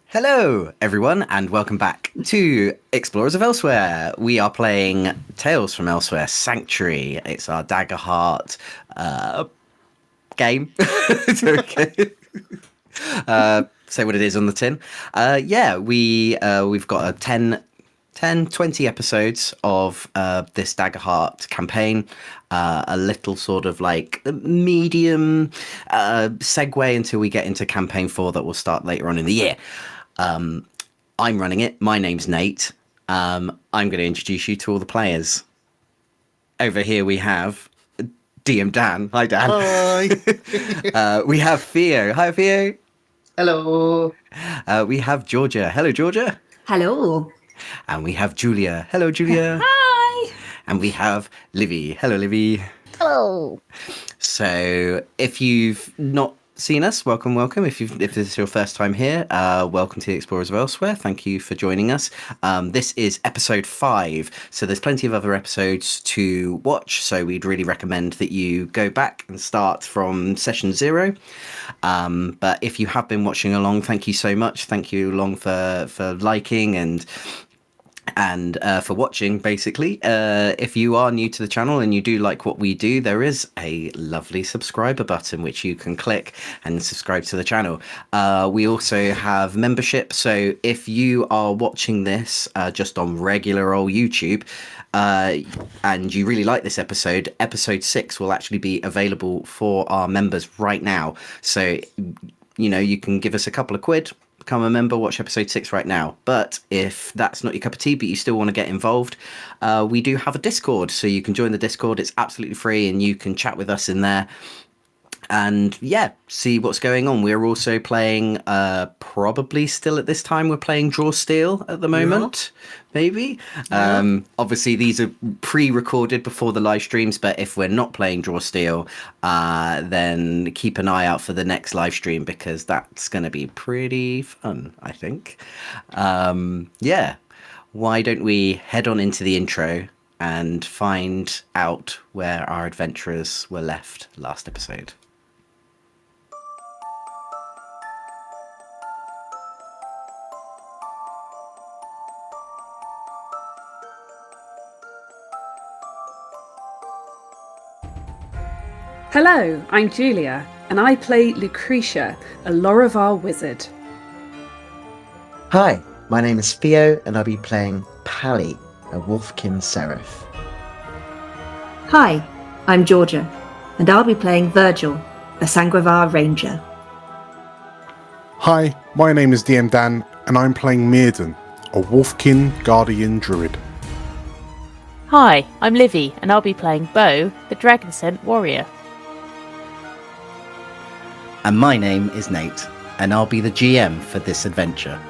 Hello, everyone, and welcome back to Explorers of Elsewhere. We are playing Tales from Elsewhere Sanctuary. It's our Daggerheart game. Okay. Say what it is on the tin. We've got a 20 episodes of this Daggerheart campaign. A little sort of like medium segue until we get into campaign 4 that will start later on in the year. I'm running it. My name's Nate. I'm going to introduce you to all the players. Over here we have DM Dan. Hi, Dan. Hi. We have Theo. Hi, Theo. Hello. We have Georgia. Hello, Georgia. Hello. And we have Julia. Hello, Julia. Hi. And we have Livy. Hello, Livy. Hello. So if you've not seen us, welcome. If this is your first time here, welcome to the Explorers of Elsewhere. Thank you for joining us. This is episode 5, so there's plenty of other episodes to watch, so we'd really recommend that you go back and start from session 0. But if you have been watching along, thank you so much. Thank you along for liking and for watching, basically. If you are new to the channel and you do like what we do, there is a lovely subscriber button which you can click and subscribe to the channel. We also have membership, so if you are watching this just on regular old YouTube and you really like this episode 6 will actually be available for our members right now. So, you know, you can give us a couple of quid, become a member, watch episode 6 right now. But if that's not your cup of tea, but you still want to get involved, we do have a Discord, so you can join the Discord. It's absolutely free and you can chat with us in there and see what's going on. We're also playing, probably still at this time, we're playing Draw Steel at the moment, maybe. Obviously, these are pre-recorded before the live streams, but if we're not playing Draw Steel, then keep an eye out for the next live stream, because that's going to be pretty fun, I think. Why don't we head on into the intro and find out where our adventurers were left last episode. Hello, I'm Julia, and I play Lucretia, a Lorivar wizard. Hi, my name is Theo, and I'll be playing Pally, a Wolfkin Seraph. Hi, I'm Georgia, and I'll be playing Virgil, a Sangravar ranger. Hi, my name is DM Dan, and I'm playing Mirden, a Wolfkin Guardian Druid. Hi, I'm Livy, and I'll be playing Bo, the Dragon Scent Warrior. And my name is Nate, and I'll be the GM for this adventure.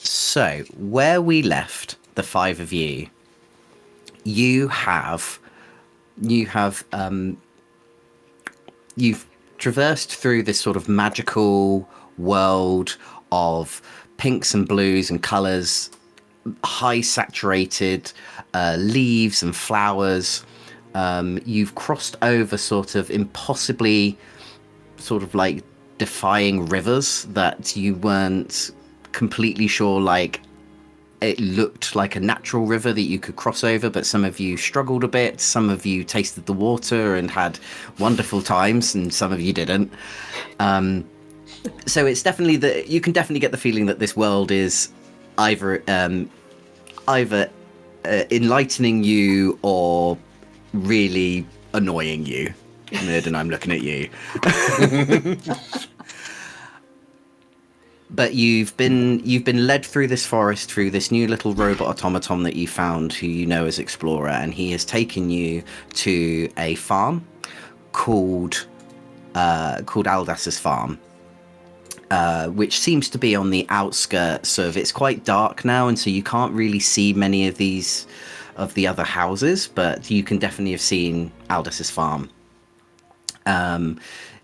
So, where we left the 5 of you, you've traversed through this sort of magical world of pinks and blues and colours, high saturated leaves and flowers. You've crossed over sort of impossibly sort of like defying rivers that you weren't completely sure, like, it looked like a natural river that you could cross over, but some of you struggled a bit, some of you tasted the water and had wonderful times, and some of you didn't. So it's definitely you can definitely get the feeling that this world is either enlightening you or really annoying you. Mirden, I'm looking at you. But you've been led through this forest, through this new little robot automaton that you found, who you know as Explorer, and he has taken you to a farm called Aldas's farm, which seems to be on the outskirts of. It's quite dark now, and so you can't really see many of these the other houses, but you can definitely have seen Aldous' farm.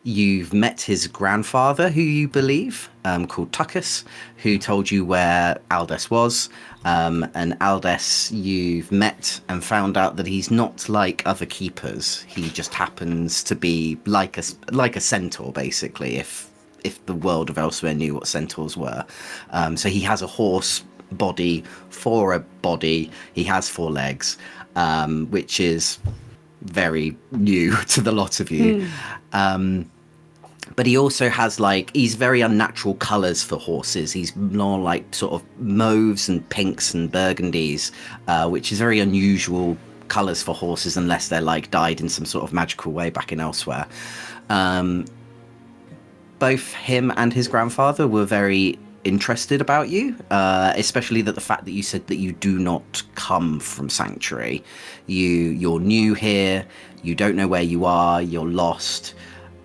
You've met his grandfather, who you believe, called Tuckus, who told you where Aldous was. And Aldous, you've met and found out that he's not like other keepers. He just happens to be like a centaur, basically, if the world of Elsewhere knew what centaurs were. So he has a horse body for a body. He has 4 legs, which is very new to the lot of you. But he also has he's very unnatural colours for horses. He's more like sort of mauves and pinks and burgundies, which is very unusual colours for horses unless they're dyed in some sort of magical way back in Elsewhere. Both him and his grandfather were very interested about you, especially the fact that you said that you do not come from Sanctuary. You're new here, you don't know where you are, you're lost,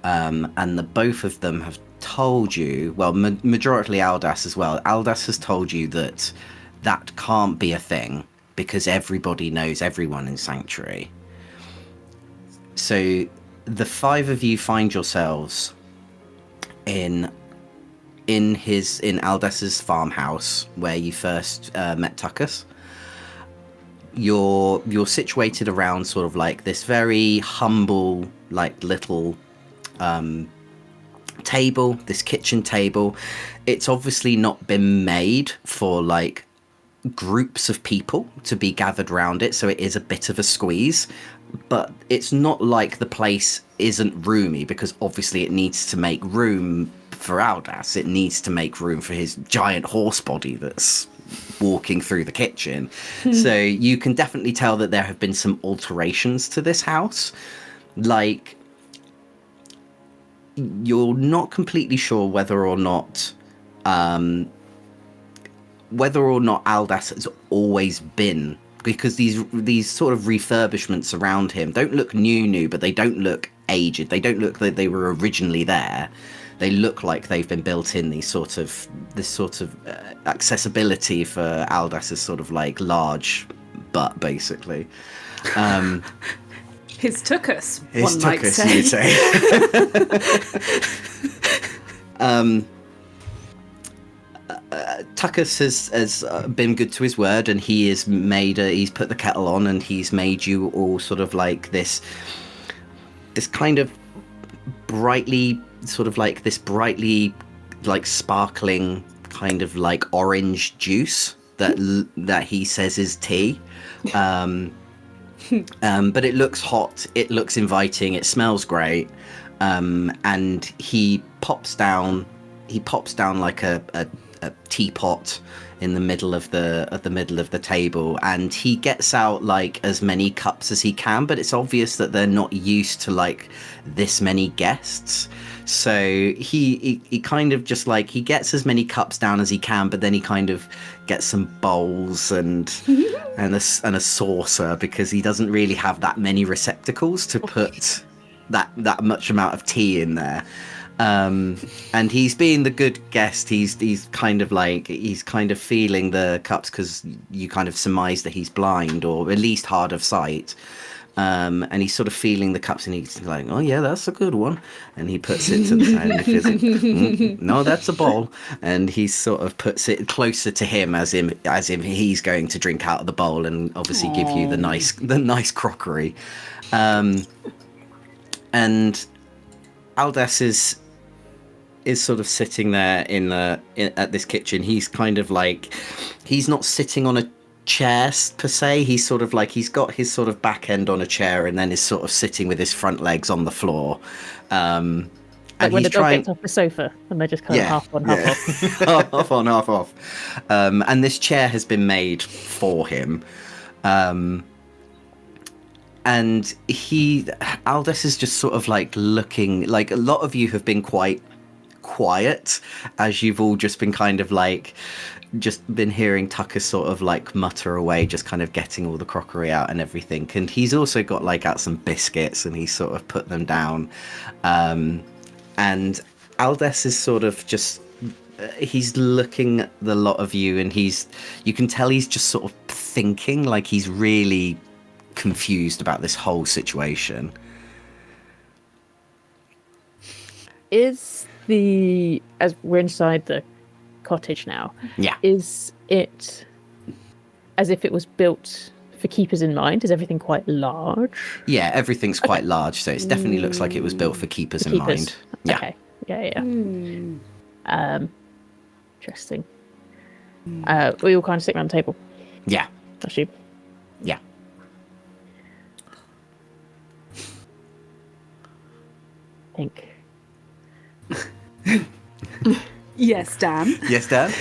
and the both of them have told you, well, majority Aldous as well. Aldous has told you that can't be a thing because everybody knows everyone in Sanctuary. So the 5 of you find yourselves in Aldous' farmhouse where you first met Tuckus. You're situated around sort of this very humble little table, this kitchen table. It's obviously not been made for groups of people to be gathered around it, so it is a bit of a squeeze. But it's not like the place isn't roomy, because obviously it needs to make room for Aldous. It needs to make room for his giant horse body that's walking through the kitchen. So you can definitely tell that there have been some alterations to this house. You're not completely sure whether or not Aldous has always been, because these sort of refurbishments around him don't look new, but they don't look aged. They don't look like they were originally there. They look like they've been built in this sort of accessibility for Aldous' sort of large butt, basically. His Tuckus, His one might Tuckus, you'd say. Tuckus has been good to his word, and he's put the kettle on, and he's made you all sort of this kind of brightly sparkling kind of orange juice that he says is tea. But it looks hot, it looks inviting, it smells great, and he pops down a teapot in the middle of the table, and he gets out as many cups as he can, but it's obvious that they're not used to this many guests. So he kind of just he gets as many cups down as he can, but then he kind of gets some bowls and a saucer, because he doesn't really have that many receptacles to put that much amount of tea in there. And he's being the good guest. He's kind of feeling the cups, because you kind of surmise that he's blind, or at least hard of sight. And he's sort of feeling the cups, and he's like, "Oh yeah, that's a good one." And he puts it to the side, and he feels no, that's a bowl. And he sort of puts it closer to him, as if he's going to drink out of the bowl, and obviously give you the nice crockery. And Aldous is sort of sitting there at this kitchen. He's kind of he's not sitting on a chair per se. He's sort of he's got his sort of back end on a chair, and then is sort of sitting with his front legs on the floor. And when the dog gets off the sofa and they're just kind of half on, half off. Half on, half off. And this chair has been made for him. And Aldous is just sort of looking, a lot of you have been quite quiet, as you've all just been kind of just been hearing Tucker sort of mutter away, just kind of getting all the crockery out and everything. And he's also got out some biscuits, and he's sort of put them down. And Aldous is sort of just, he's looking at the lot of you, and you can tell he's just sort of thinking, like he's really confused about this whole situation. As we're inside the cottage now, Yeah. is it as if it was built for keepers in mind? Is everything quite large? Yeah, everything's quite large, so it definitely looks like it was built for keepers in mind. Yeah. Okay. Yeah. Interesting. We all kind of sit around the table. Yeah. I assume. Yeah. Think. Yes, Dan. Yes, Dan?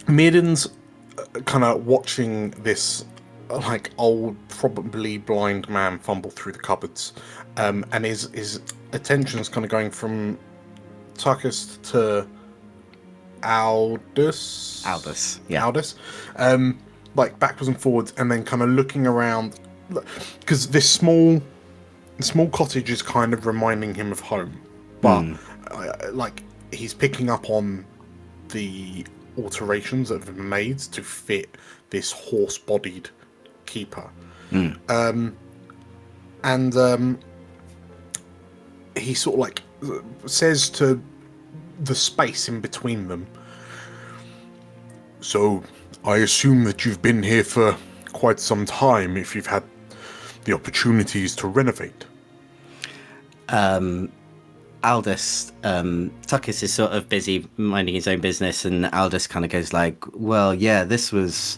Maiden's kind of watching this like old, probably blind man fumble through the cupboards, and his attention's kind of going from Tuckus to Aldous. Yeah. Aldous, like backwards and forwards, and then kind of looking around because this small cottage is kind of reminding him of home, but like he's picking up on the alterations that have been made to fit this horse-bodied keeper. And he sort of like says to the space in between them, "So I assume that you've been here for quite some time if you've had the opportunities to renovate." Aldous, Tuckus is sort of busy minding his own business, and Aldous kind of goes like, "Well, yeah, this is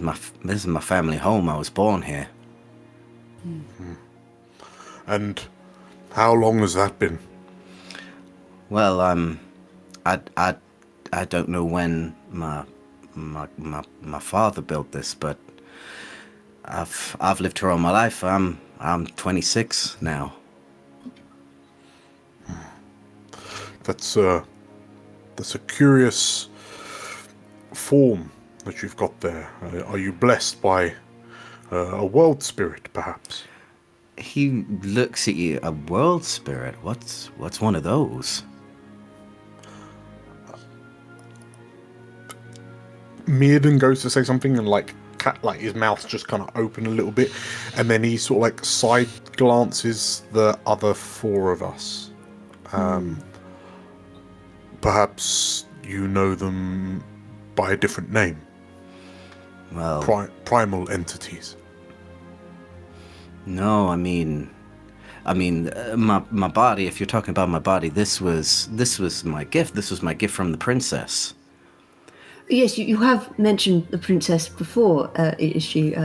my family home. I was born here." And how long has that been? Well, I don't know when my father built this, but I've lived here all my life. I'm 26 now. That's a curious form that you've got there. Are you blessed by a world spirit, perhaps? He looks at you. A world spirit? What's one of those? Mirden goes to say something, and like his mouth just kind of open a little bit, and then he sort of like side glances the other four of us. Perhaps you know them by a different name. Well, primal entities. No, I mean, my body. If you're talking about my body, this was my gift. This was my gift from the princess. Yes, you have mentioned the princess before. Is she?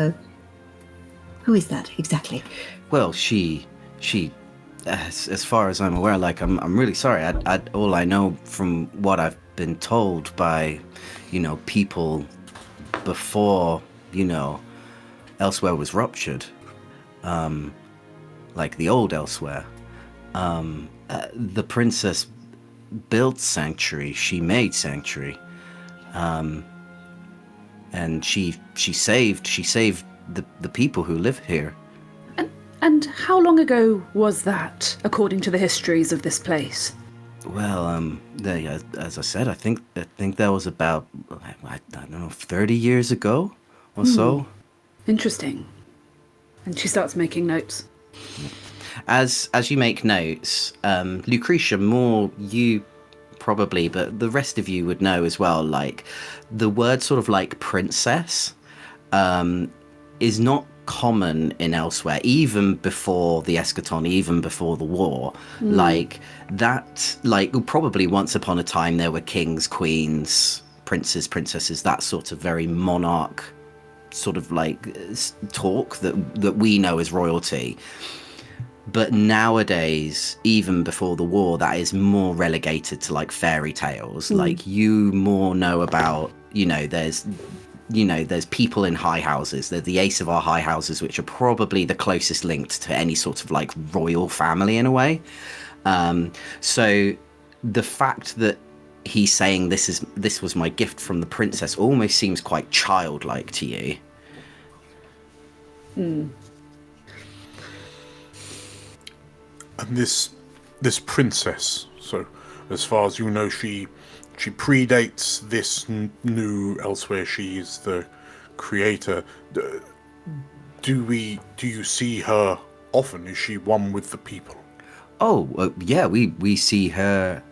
Who is that exactly? Well, she. As far as I'm aware, like I'm really sorry. All I know from what I've been told by, people before, Elsewhere was ruptured, like the old Elsewhere. The princess built Sanctuary. She made Sanctuary, and she saved the people who live here. And how long ago was that, according to the histories of this place? Well, as I said, I think that was about, I don't know, 30 years ago or so. Interesting. And she starts making notes. As you make notes, Lucretia, more you probably, but the rest of you would know as well, like, the word sort of like princess is not common in Elsewhere, even before the eschaton, even before the war. Like that, like probably once upon a time there were kings, queens, princes, princesses, that sort of very monarch sort of like talk that we know as royalty. But nowadays, even before the war, that is more relegated to like fairy tales. Like you more know about, there's people in high houses. They're the ace of our high houses, which are probably the closest linked to any sort of like royal family in a way. So the fact that he's saying this was my gift from the princess almost seems quite childlike to you. And this princess, so as far as you know, she she predates this new elsewhere. She's the creator. Do you see her often? Is she one with the people? Oh, yeah, we see her.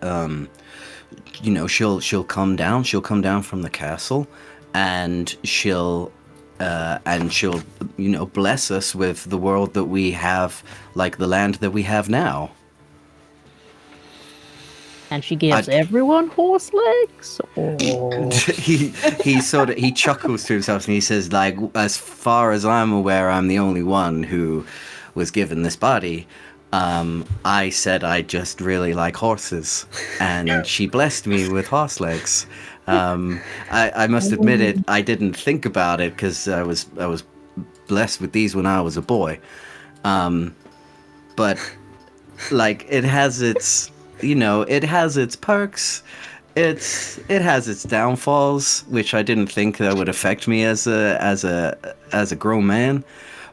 She'll come down. She'll come down from the castle, and she'll bless us with the world that we have, like the land that we have now. And she gives everyone horse legs? Or... he chuckles to himself and he says, like, as far as I'm aware, I'm the only one who was given this body. I said I just really like horses, and she blessed me with horse legs. I must admit it. I didn't think about it because I was blessed with these when I was a boy. But like it has its perks. It has its downfalls, which I didn't think that would affect me as a grown man.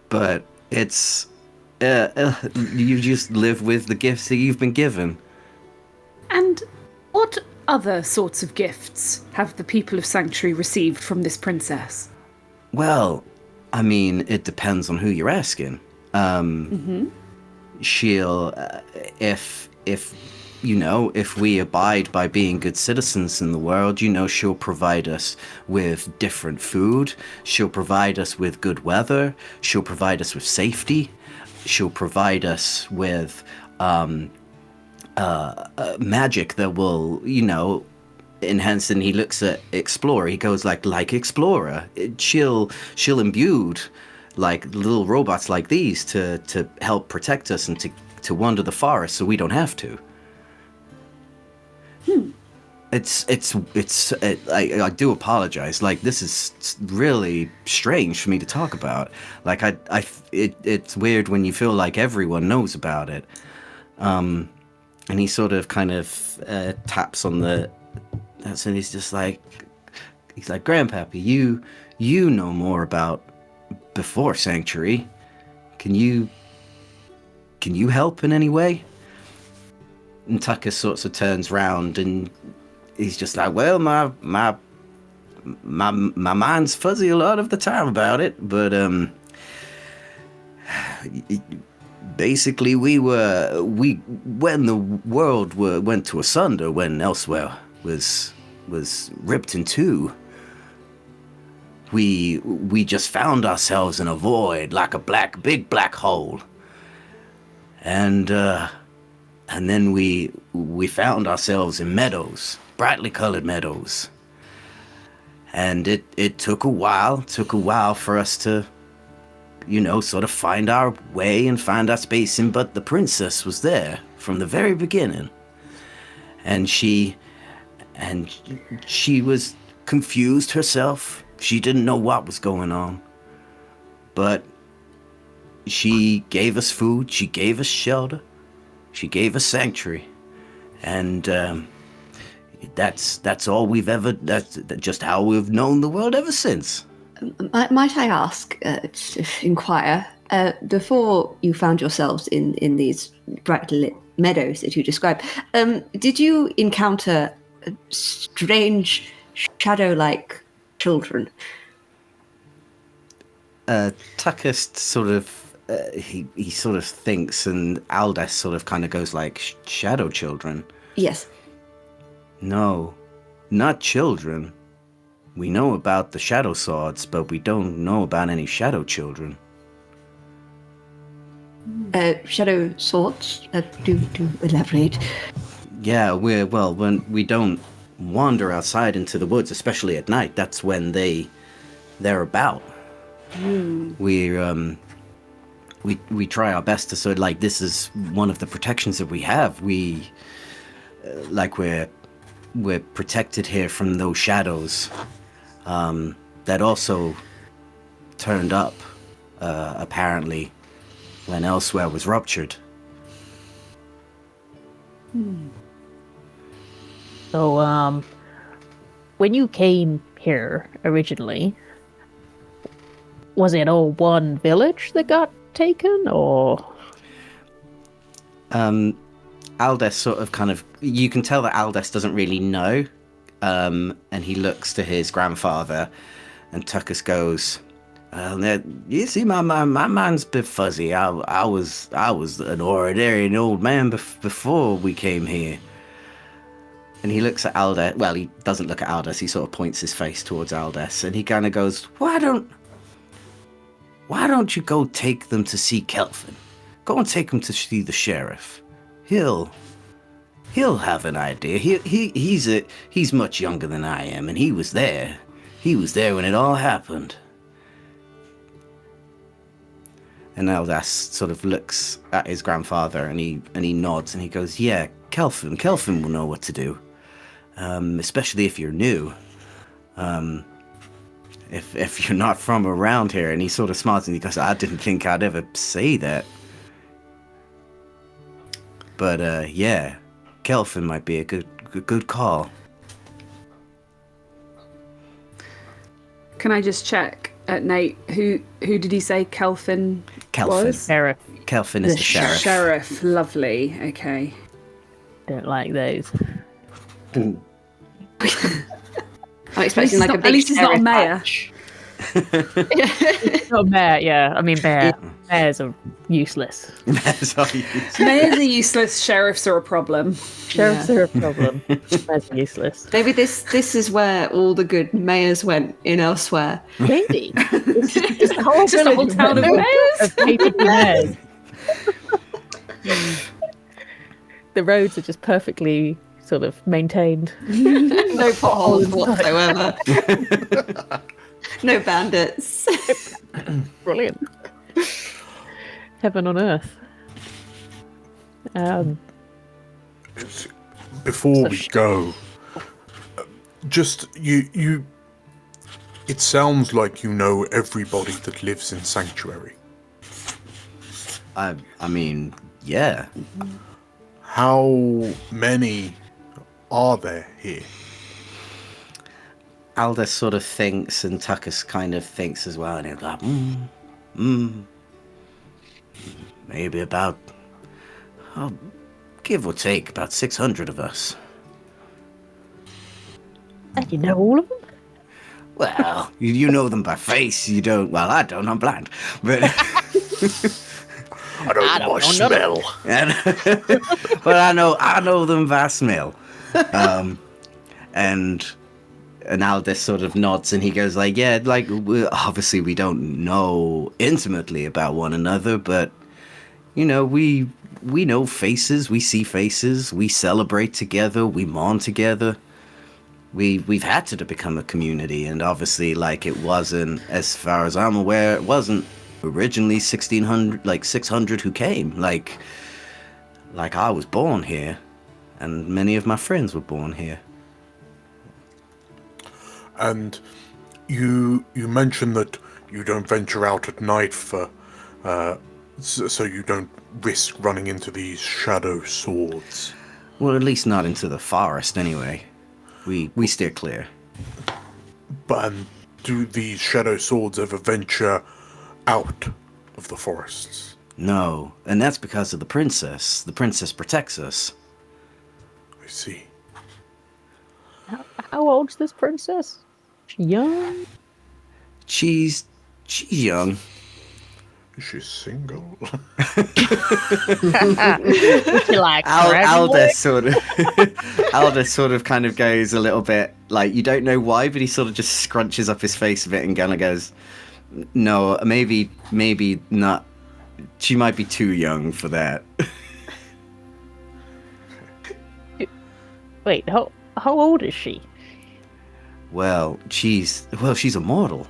But it's you just live with the gifts that you've been given. And what other sorts of gifts have the people of Sanctuary received from this princess? Well, I mean, it depends on who you're asking. She'll, if we abide by being good citizens in the world, she'll provide us with different food. She'll provide us with good weather. She'll provide us with safety. She'll provide us with magic that will, enhance. And he looks at Explorer. He goes like Explorer. She'll imbue like little robots like these to help protect us and to wander the forest so we don't have to. I do apologize. Like, this is really strange for me to talk about. Like, it's weird when you feel like everyone knows about it. And he sort of kind of taps on the. That's and he's like, Grandpappy, you know more about before Sanctuary. Can you help in any way? And Tucker sort of turns round and he's just like, well, my mind's fuzzy a lot of the time about it, but basically when the world went to asunder, when Elsewhere was ripped in two, we just found ourselves in a void, like a big black hole, and then we found ourselves in meadows, brightly colored meadows. And it took a while for us to, sort of find our way and find our space in, but the princess was there from the very beginning. And she was confused herself. She didn't know what was going on. But she gave us food, she gave us shelter. She gave us sanctuary, and that's all we've ever. That's just how we've known the world ever since. Might I ask, inquire, before you found yourselves in these brightly lit meadows that you described, did you encounter strange, shadow-like children? Tuckist sort of. He sort of thinks, and Aldous sort of kind of goes like, shadow children? Yes. No, not children. We know about the shadow swords, but we don't know about any shadow children. Shadow swords? Do elaborate. Yeah, when we don't wander outside into the woods, especially at night, that's when they're about. We try our best to sort of, like, this is one of the protections that we have. We're protected here from those shadows that also turned up apparently when Elsewhere was ruptured. So when you came here originally, was it all one village that got taken, or? Aldous sort of kind of, you can tell that Aldous doesn't really know, and he looks to his grandfather, and Tuckus goes, "You see, my mind's a bit fuzzy. I was an ordinary old man before we came here." And he looks at Aldous. Well, he doesn't look at Aldous. He sort of points his face towards Aldous, and he kind of goes, "Why don't you go take them to see Kelvin? Go and take him to see the sheriff. He'll have an idea. He's much younger than I am, and he was there. He was there when it all happened." And Aldous sort of looks at his grandfather, and he nods, and he goes, "Yeah, Kelvin will know what to do. Especially if you're new. If you're not from around here." And he sort of smiles, and he goes, "I didn't think I'd ever say that. But yeah, Kelvin might be a good call." Can I just check, Nate? Who did he say Kelvin was? Sheriff. Kelvin is the sheriff. Sheriff, lovely. Okay. Don't like those. I'm expecting like a big at least he's not a sheriff mayor. badge. Not bear, yeah. I mean, bears are useless. Mayors are useless, sheriffs are a problem. Sheriffs are a problem. Bears are useless. Maybe this is where all the good mayors went in Elsewhere. Maybe. It's just a whole, Just a whole town of mayors. of hated bears. The roads are just perfectly sort of maintained. No potholes whatsoever. No bandits. Brilliant. Heaven on earth. Before we go, just you. It sounds like you know everybody that lives in Sanctuary. I mean, yeah. How many are there here? Aldous sort of thinks, and Tuckus kind of thinks as well, and he's like, maybe about, give or take, about 600 of us. And you know all of them? Well, you know them by face. You don't. Well, I don't. I'm blind, but I don't know smell. but I know them by smell. And Aldous sort of nods, and he goes like, "Yeah, like obviously we don't know intimately about one another, but you know, we know faces, we see faces, we celebrate together, we mourn together. We've had to become a community, and obviously, like, it wasn't, as far as I'm aware, it wasn't originally 600 who came. Like I was born here, and many of my friends were born here." And you mentioned that you don't venture out at night for, so you don't risk running into these shadow swords. Well, at least not into the forest, anyway. We steer clear. But do these shadow swords ever venture out of the forests? No, and that's because of the princess. The princess protects us. I see. How old's this princess? She young? She's young. Is she single? She like Aldous sort of kind of goes a little bit like, you don't know why, but he sort of just scrunches up his face a bit and kind of goes, "No, maybe not. She might be too young for that." Wait, how old is she? Well, she's immortal,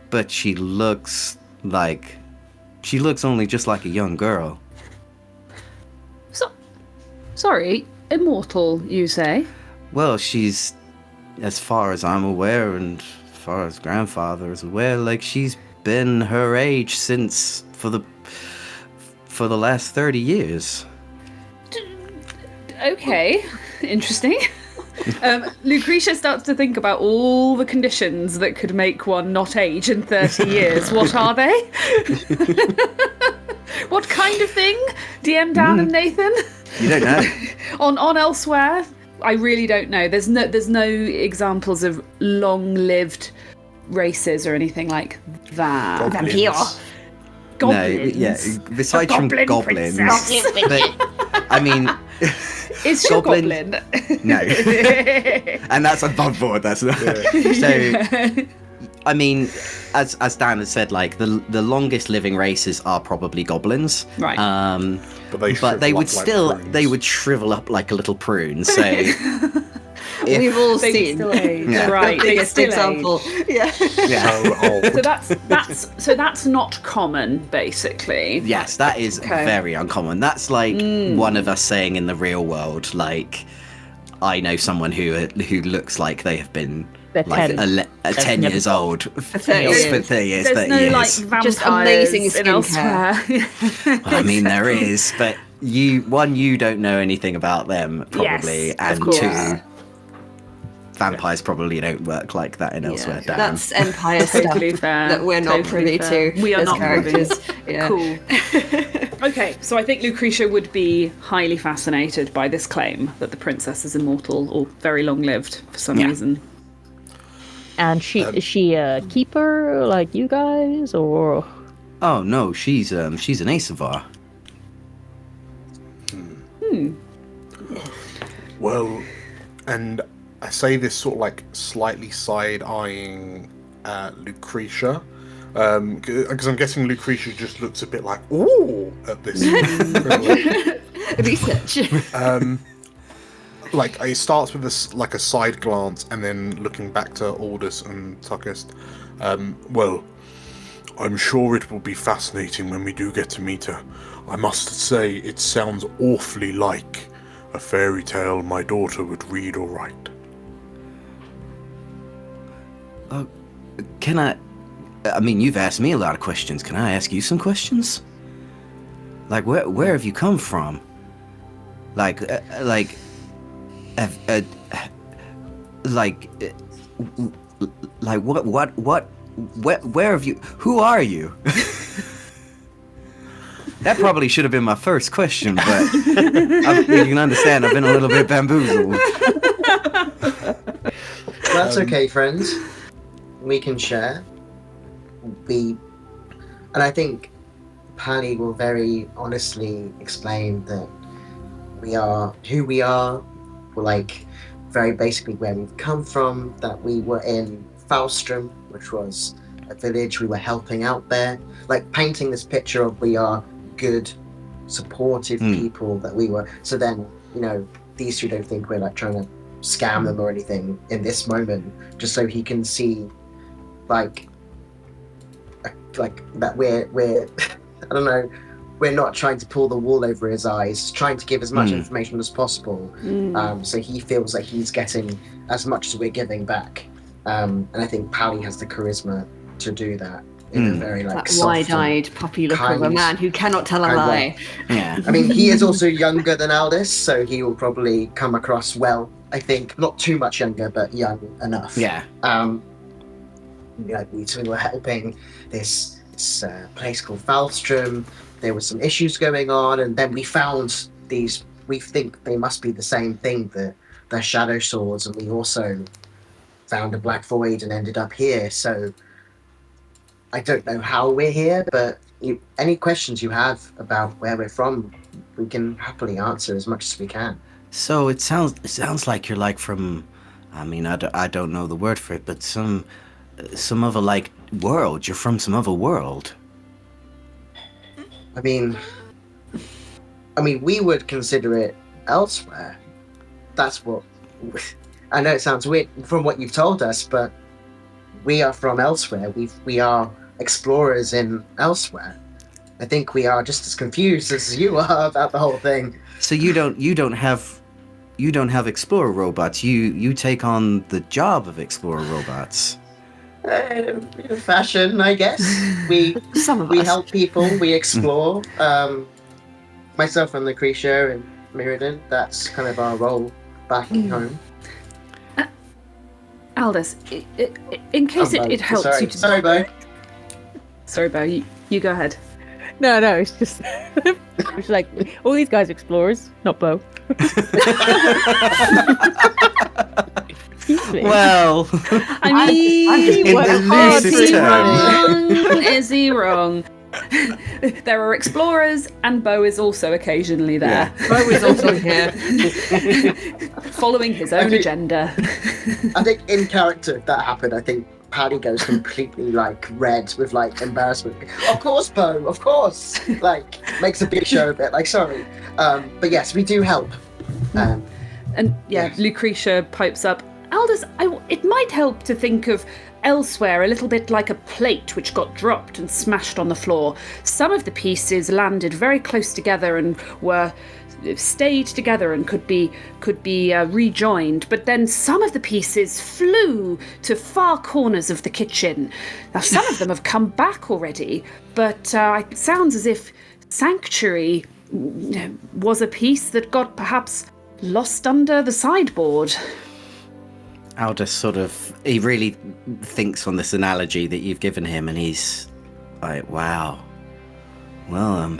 but she looks only just like a young girl. Sorry, immortal, you say? Well, she's, as far as I'm aware, and as far as grandfather is aware, like, she's been her age since for the last 30 years. Okay, interesting. Lucretia starts to think about all the conditions that could make one not age in 30 years. What are they? What kind of thing? DM Dan and Nathan? You don't know. on Elsewhere? I really don't know. There's no examples of long-lived races or anything like that. Vampire. Goblins. No, yeah. Besides from Goblin goblins, princess. I mean, Is she a Goblin- goblin? no, and that's above board. That's not. So, I mean, as Dan has said, like the longest living races are probably goblins, Right. But they would still they would shrivel up like a little prune. So. We've all They seen still age. Yeah. Right. the They biggest still example. age. Yeah. Yeah. so old. So that's not common, basically. Yes, that is Okay. very uncommon. That's like one of us saying in the real world, like, I know someone who looks like they have been They're like 10. 10 years old for 30 years. 30 years. There's 30 no years. like vampires Just amazing in skincare. elsewhere. Well, I mean, there is, but you don't know anything about them, probably, Yes, of and course. two, vampires probably don't work like that in elsewhere. Dan. That's Empire stuff Totally fair. that we're not Totally privy fair. to. We are as not privy. characters. Yeah. Cool. Okay, so I think Lucretia would be highly fascinated by this claim that the princess is immortal or very long-lived for some Yeah. reason. And is she a keeper like you guys, or Oh no, she's an Asavar. Well, and I say this sort of like slightly side-eyeing Lucretia, because I'm guessing Lucretia just looks a bit like, ooh, at this. Research. Like, it starts with this, like a side glance, and then looking back to Aldous and Tuckist. Well, I'm sure it will be fascinating when we do get to meet her. I must say, it sounds awfully like a fairy tale my daughter would read or write. Can I mean, you've asked me a lot of questions. Can I ask you some questions? Like, where have you come from? Like what? Where have you? Who are you? That probably should have been my first question, but you can understand I've been a little bit bamboozled. That's okay, friends. We can share. And I think Pally will very honestly explain that we are who we are. We're like very basically where we've come from. That we were in Faustrum, which was a village. We were helping out there, like painting this picture of we are good, supportive people. That we were. So then, these two don't think we're like trying to scam them or anything in this moment, just so he can see like that we're I don't know, we're not trying to pull the wool over his eyes, trying to give as much information as possible, so he feels like he's getting as much as we're giving back, and I think Pally has the charisma to do that in a very like That soft and wide-eyed puppy look of a kind- man who cannot tell a kind lie. Yeah. I mean, he is also younger than Aldous, so he will probably come across well. I think not too much younger, but young enough. Yeah. We were helping this place called Faustrum. There were some issues going on, and then we found these. We think they must be the same thing, the shadow swords, and we also found a black void and ended up here. So I don't know how we're here, but any questions you have about where we're from, we can happily answer as much as we can. So it sounds like you're like from, I mean, I don't know the word for it, but some other like world. You're from some other world. I mean, we would consider it elsewhere. That's what I know. It sounds weird from what you've told us, but we are from elsewhere. We are explorers in elsewhere. I think we are just as confused as you are about the whole thing. So you don't have explorer robots. You take on the job of explorer robots. Fashion, I guess. We Some of we us. help people. We explore. Myself and Lucretia and Mirrodin. That's kind of our role back home. Aldous, in case it helps sorry. you to... Sorry, Bo. Sorry, Bo, you go ahead. No, it's just it's like all these guys are explorers, not Bo. Excuse me. Well, I mean, in what the part loosest is he terms. wrong? Is he wrong? There are explorers, and Bo is also occasionally there, Bo is also here. following his own agenda. I think in character, if that happened, I think Paddy goes completely like red with like embarrassment. Of course, Bo, of course. Like makes a big show of it. Like sorry, but yes, we do help. And Yes. Lucretia pipes up. Aldous, it might help to think of elsewhere a little bit like a plate which got dropped and smashed on the floor. Some of the pieces landed very close together and were stayed together and could be rejoined, but then some of the pieces flew to far corners of the kitchen. Now some of them have come back already, but it sounds as if Sanctuary was a piece that got perhaps lost under the sideboard. Aldous he really thinks on this analogy that you've given him, and he's like, wow. Well,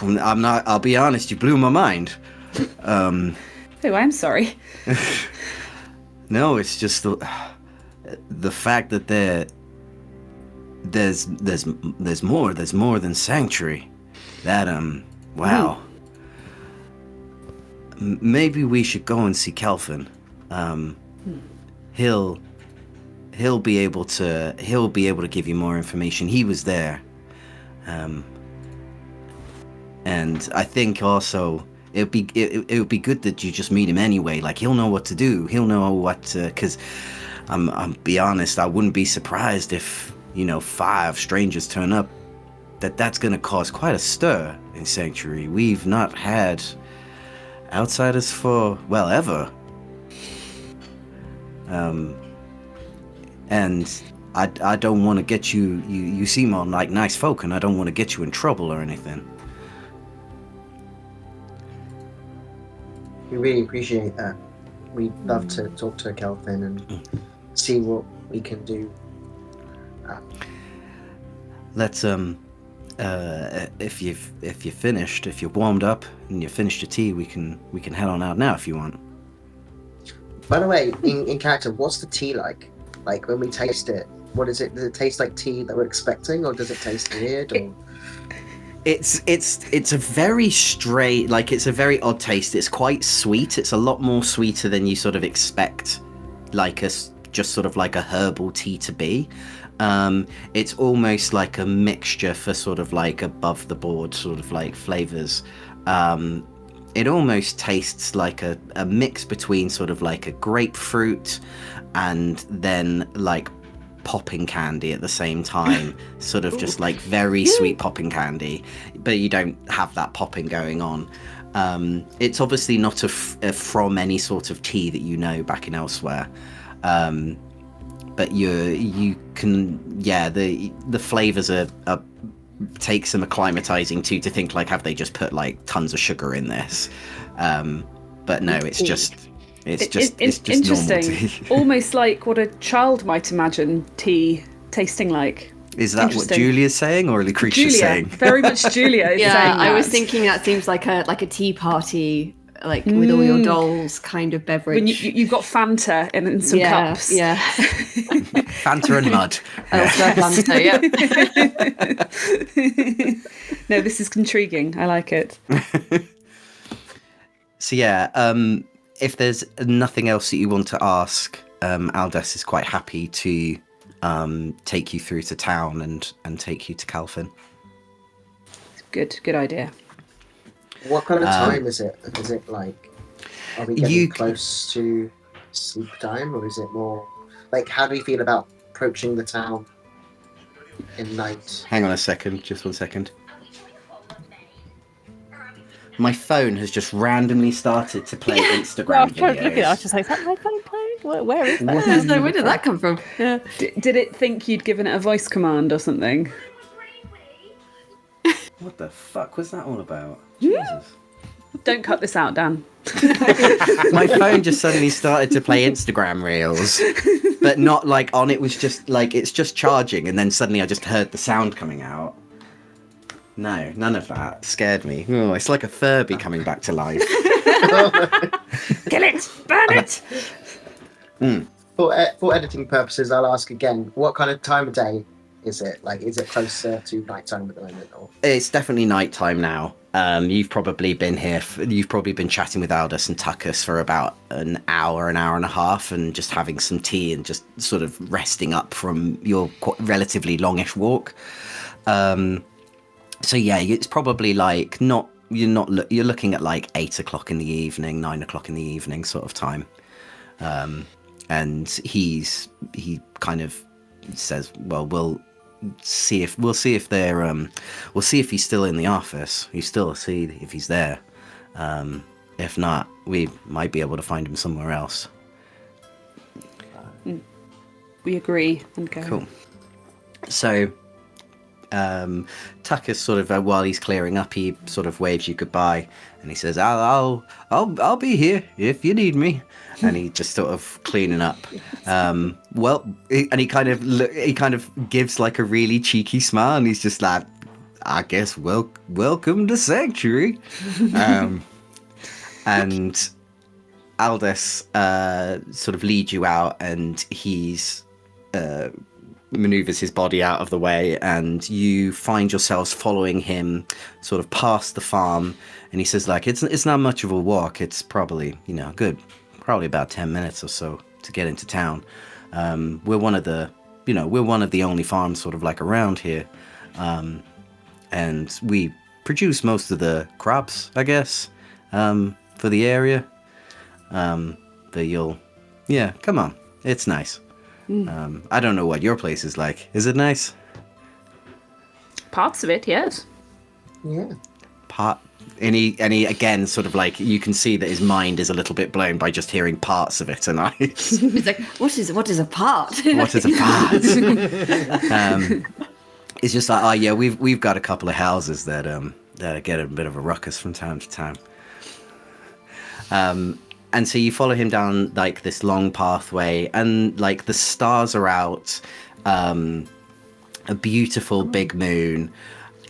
I'll be honest, you blew my mind. Oh, I'm sorry. No, it's just the fact that there's more than Sanctuary. That wow. Maybe we should go and see Kelvin. He'll be able to give you more information. He was there. And I think also it would be good that you just meet him anyway. Like he'll know what to do. He'll know what to, because I'm be honest, I wouldn't be surprised if 5 strangers turn up. That's going to cause quite a stir in Sanctuary. We've not had outsiders for ever. And I don't want to get you seem all like nice folk, and I don't want to get you in trouble or anything. We really appreciate that. We'd love to talk to Kelvin and see what we can do. Let's if you're finished, if you're warmed up and you've finished your tea, we can head on out now if you want. By the way, in character, what's the tea like? Like when we taste it, what is it? Does it taste like tea that we're expecting, or does it taste weird? Or It's a very straight, like it's a very odd taste. It's quite sweet. It's a lot more sweeter than you sort of expect, like just sort of like a herbal tea to be. It's almost like a mixture for sort of like above the board sort of like flavors. It almost tastes like a mix between sort of like a grapefruit and then like popping candy at the same time, sort of just like very sweet popping candy, but you don't have that popping going on. It's obviously not from any sort of tea that back in elsewhere, but you can the flavors are take some acclimatizing to think like, have they just put like tons of sugar in this? But no, it's just interesting. normal tea. Almost like what a child might imagine tea tasting like. Is that what Julia's saying, or Lucretia's saying? Very much Julia is saying that. I was thinking that seems like a tea party, like with all your dolls kind of beverage. When you've got Fanta in some cups. Yeah. Fanta and mud. Fanta, yeah. No, this is intriguing. I like it. So if there's nothing else that you want to ask, Aldous is quite happy to take you through to town and take you to Calvin. Good idea. what kind of time is it? Is it like, are we getting close to sleep time, or is it more like, how do we feel about approaching the town in night? Hang on a second, just 1 second. My phone has just randomly started to play Instagram videos. Look at it. I was just like, is that my phone playing? Where is that? Where did that come from? Yeah. Did it think you'd given it a voice command or something? What the fuck was that all about? Jesus. Don't cut this out, Dan. My phone just suddenly started to play Instagram reels, but not like on. It was just like, it's just charging, and then suddenly I just heard the sound coming out. No, none of that. Scared me. Oh, it's like a Furby coming back to life. Kill it! Burn it! For editing purposes, I'll ask again, what kind of time of day is it? Like, is it closer to nighttime at the moment? Or? It's definitely nighttime now. You've probably been here. You've probably been chatting with Aldous and Tuckus for about an hour and a half, and just having some tea and just sort of resting up from your relatively longish walk. So yeah, it's probably like you're looking at like 8 o'clock in the evening, 9 o'clock in the evening sort of time. And he kind of says, well, we'll see if he's still in the office. You still see if he's there. If not, we might be able to find him somewhere else. We agree and go. Cool. So, Tuckus sort of while he's clearing up, he sort of waves you goodbye, and he says, "I'll be here if you need me." And he just sort of cleaning up. And he kind of gives like a really cheeky smile, and he's just like, "I guess welcome to Sanctuary." And Aldous sort of leads you out, and he's maneuvers his body out of the way, and you find yourselves following him sort of past the farm. And he says, like, it's not much of a walk. It's probably, probably about 10 minutes or so to get into town. We're one of the only farms sort of like around here. And we produce most of the crops, I guess, for the area. But come on. It's nice. I don't know what your place is like. Is it nice? Parts of it, yes. Yeah. Any again, sort of like, you can see that his mind is a little bit blown by just hearing parts of it tonight. It's like, what is a part? What is a part? It's just like, we've got a couple of houses that get a bit of a ruckus from time to time. And so you follow him down like this long pathway, and like the stars are out, a beautiful big moon.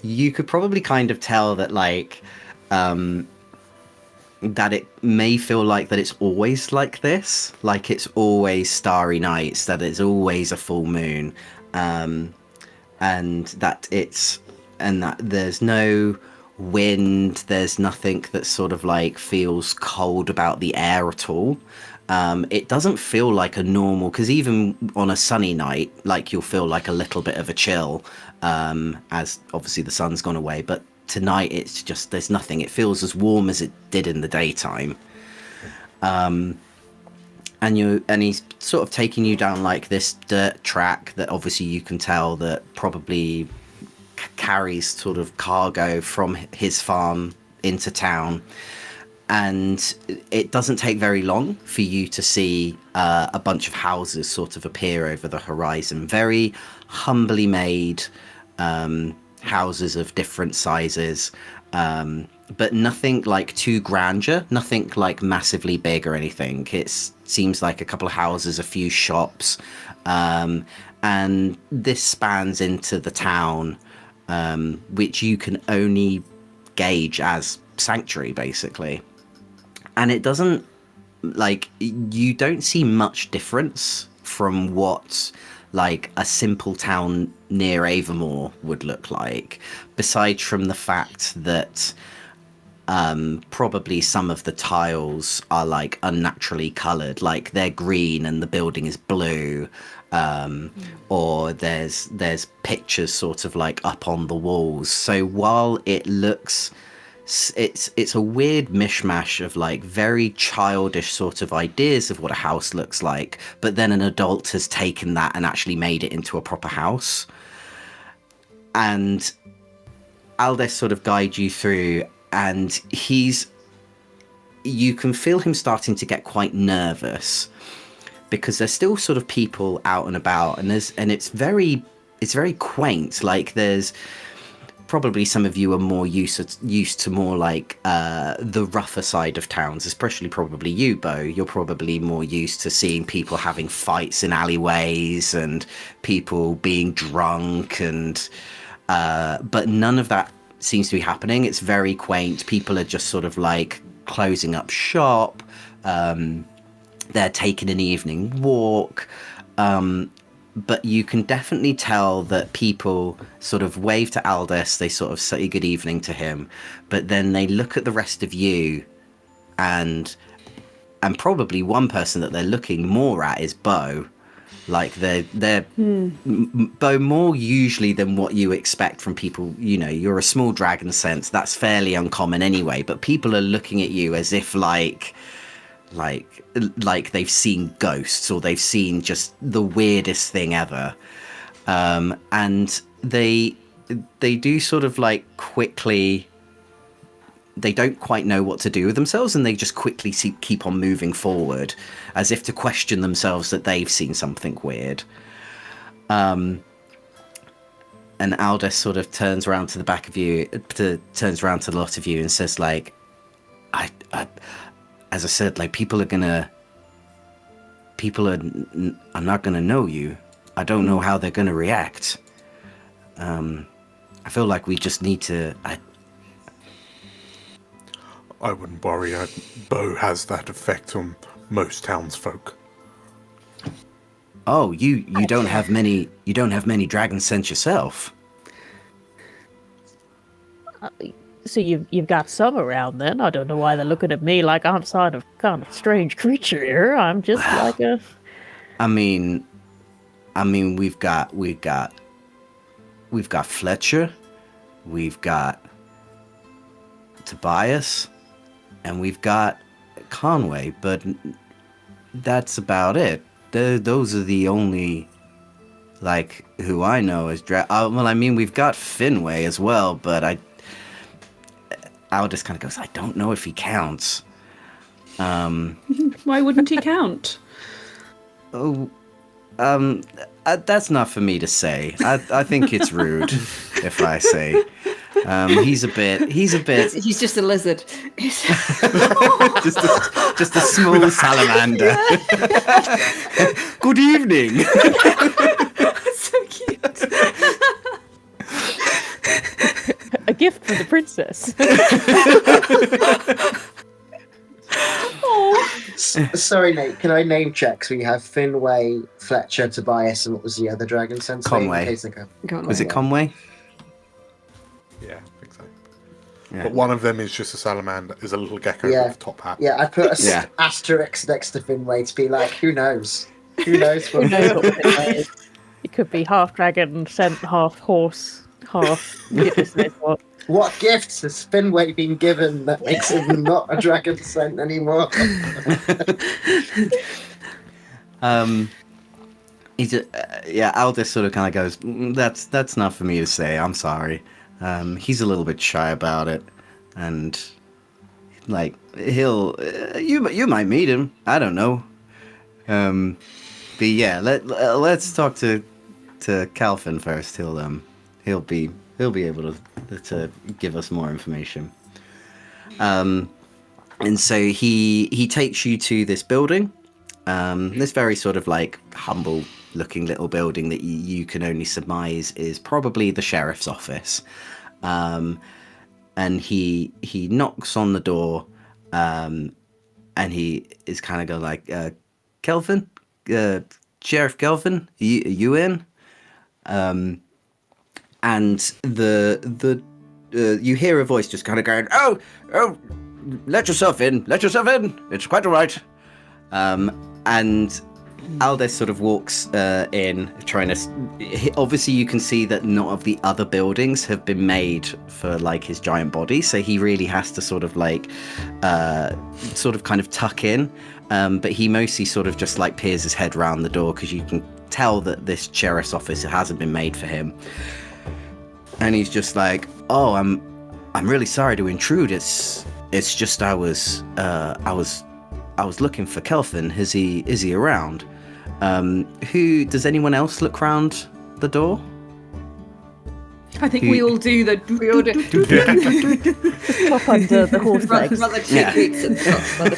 You could probably kind of tell that like that it may feel like that it's always like this, like it's always starry nights, that it's always a full moon, and that there's no wind, there's nothing that sort of like feels cold about the air at all. It doesn't feel like a normal, because even on a sunny night, like, you'll feel like a little bit of a chill, as obviously the sun's gone away, but tonight it's just, there's nothing. It feels as warm as it did in the daytime. And he's sort of taking you down like this dirt track that obviously you can tell that probably carries sort of cargo from his farm into town. And it doesn't take very long for you to see a bunch of houses sort of appear over the horizon. Very humbly made houses of different sizes, but nothing like too grandeur, nothing like massively big or anything. It seems like a couple of houses, a few shops, and this spans into the town, which you can only gauge as Sanctuary, basically. And it doesn't, like, you don't see much difference from what, like, a simple town near Avamore would look like, besides from the fact that probably some of the tiles are, like, unnaturally coloured, like, they're green and the building is blue, or there's pictures sort of, like, up on the walls. So while it looks... It's a weird mishmash of like very childish sort of ideas of what a house looks like, but then an adult has taken that and actually made it into a proper house. And Aldous sort of guides you through, and you can feel him starting to get quite nervous, because there's still sort of people out and about, and it's very quaint. Like, there's probably some of you are more used to more like the rougher side of towns, especially probably you, Bo. You're probably more used to seeing people having fights in alleyways and people being drunk, and but none of that seems to be happening. It's very quaint. People are just sort of like closing up shop. They're taking an evening walk. But you can definitely tell that people sort of wave to Aldous. They sort of say good evening to him. But then they look at the rest of you, and probably one person that they're looking more at is Bo. Like they're Bo more usually than what you expect from people. You know, you're a small dragon sense. That's fairly uncommon anyway. But people are looking at you as if like they've seen ghosts, or they've seen just the weirdest thing ever. And they do sort of like quickly, they don't quite know what to do with themselves, and they just quickly keep on moving forward as if to question themselves that they've seen something weird. And Aldous sort of turns around to the back of you, turns around to the lot of you and says like, I as I said, like people are not gonna know you. I don't know how they're gonna react. I feel like we just need to. I wouldn't worry. Bo has that effect on most townsfolk. Oh, you don't have many. You don't have many dragon sense yourself. So you've got some around then. I don't know why they're looking at me like I'm kind of strange creature here. I'm just like a. I mean, we've got Fletcher, we've got Tobias, and we've got Conway, but that's about it. Those are the only, like, who I know as well, I mean, we've got Finway as well, but Aldous kind of goes, I don't know if he counts. Why wouldn't he count? That's not for me to say. I think it's rude if I say. He's a bit. He's just a lizard. just a small salamander. Good evening. So cute. A gift for the princess. Sorry, Nate. Can I name check? So we have Finway, Fletcher, Tobias, and what was the other dragon sense? Conway. Was it Conway? Yeah, I think so. Yeah. But one of them is just a salamander, is a little gecko with a top hat. Yeah, I put a asterisk next to Finway to be like, who knows? Who knows what Finway is? It could be half dragon, scent, half horse, half. Goodness knows what. What gifts has Finway been given that makes him not a dragon scent anymore? Aldous sort of kind of goes, that's not for me to say. I'm sorry. He's a little bit shy about it, and like you might meet him. I don't know. But yeah, let's talk to Calvin first. He'll be able to give us more information. And so he takes you to this building, this very sort of like humble looking little building that you can only surmise is probably the sheriff's office. And he knocks on the door, and he is kind of going like, Kelvin, Sheriff Kelvin, are you in? And the you hear a voice just kind of going, oh, let yourself in, it's quite all right. And Aldous sort of walks in, trying to. Obviously, you can see that none of the other buildings have been made for like his giant body, so he really has to sort of like, kind of tuck in. But he mostly sort of just like peers his head round the door because you can tell that this sheriff's office hasn't been made for him. And he's just like, "Oh, I'm really sorry to intrude. It's just I was looking for Kelvin. Is he around? Who does anyone else look round the door?" I think we all do. We all do. Top under the horse legs. Rather two weeks and shots by the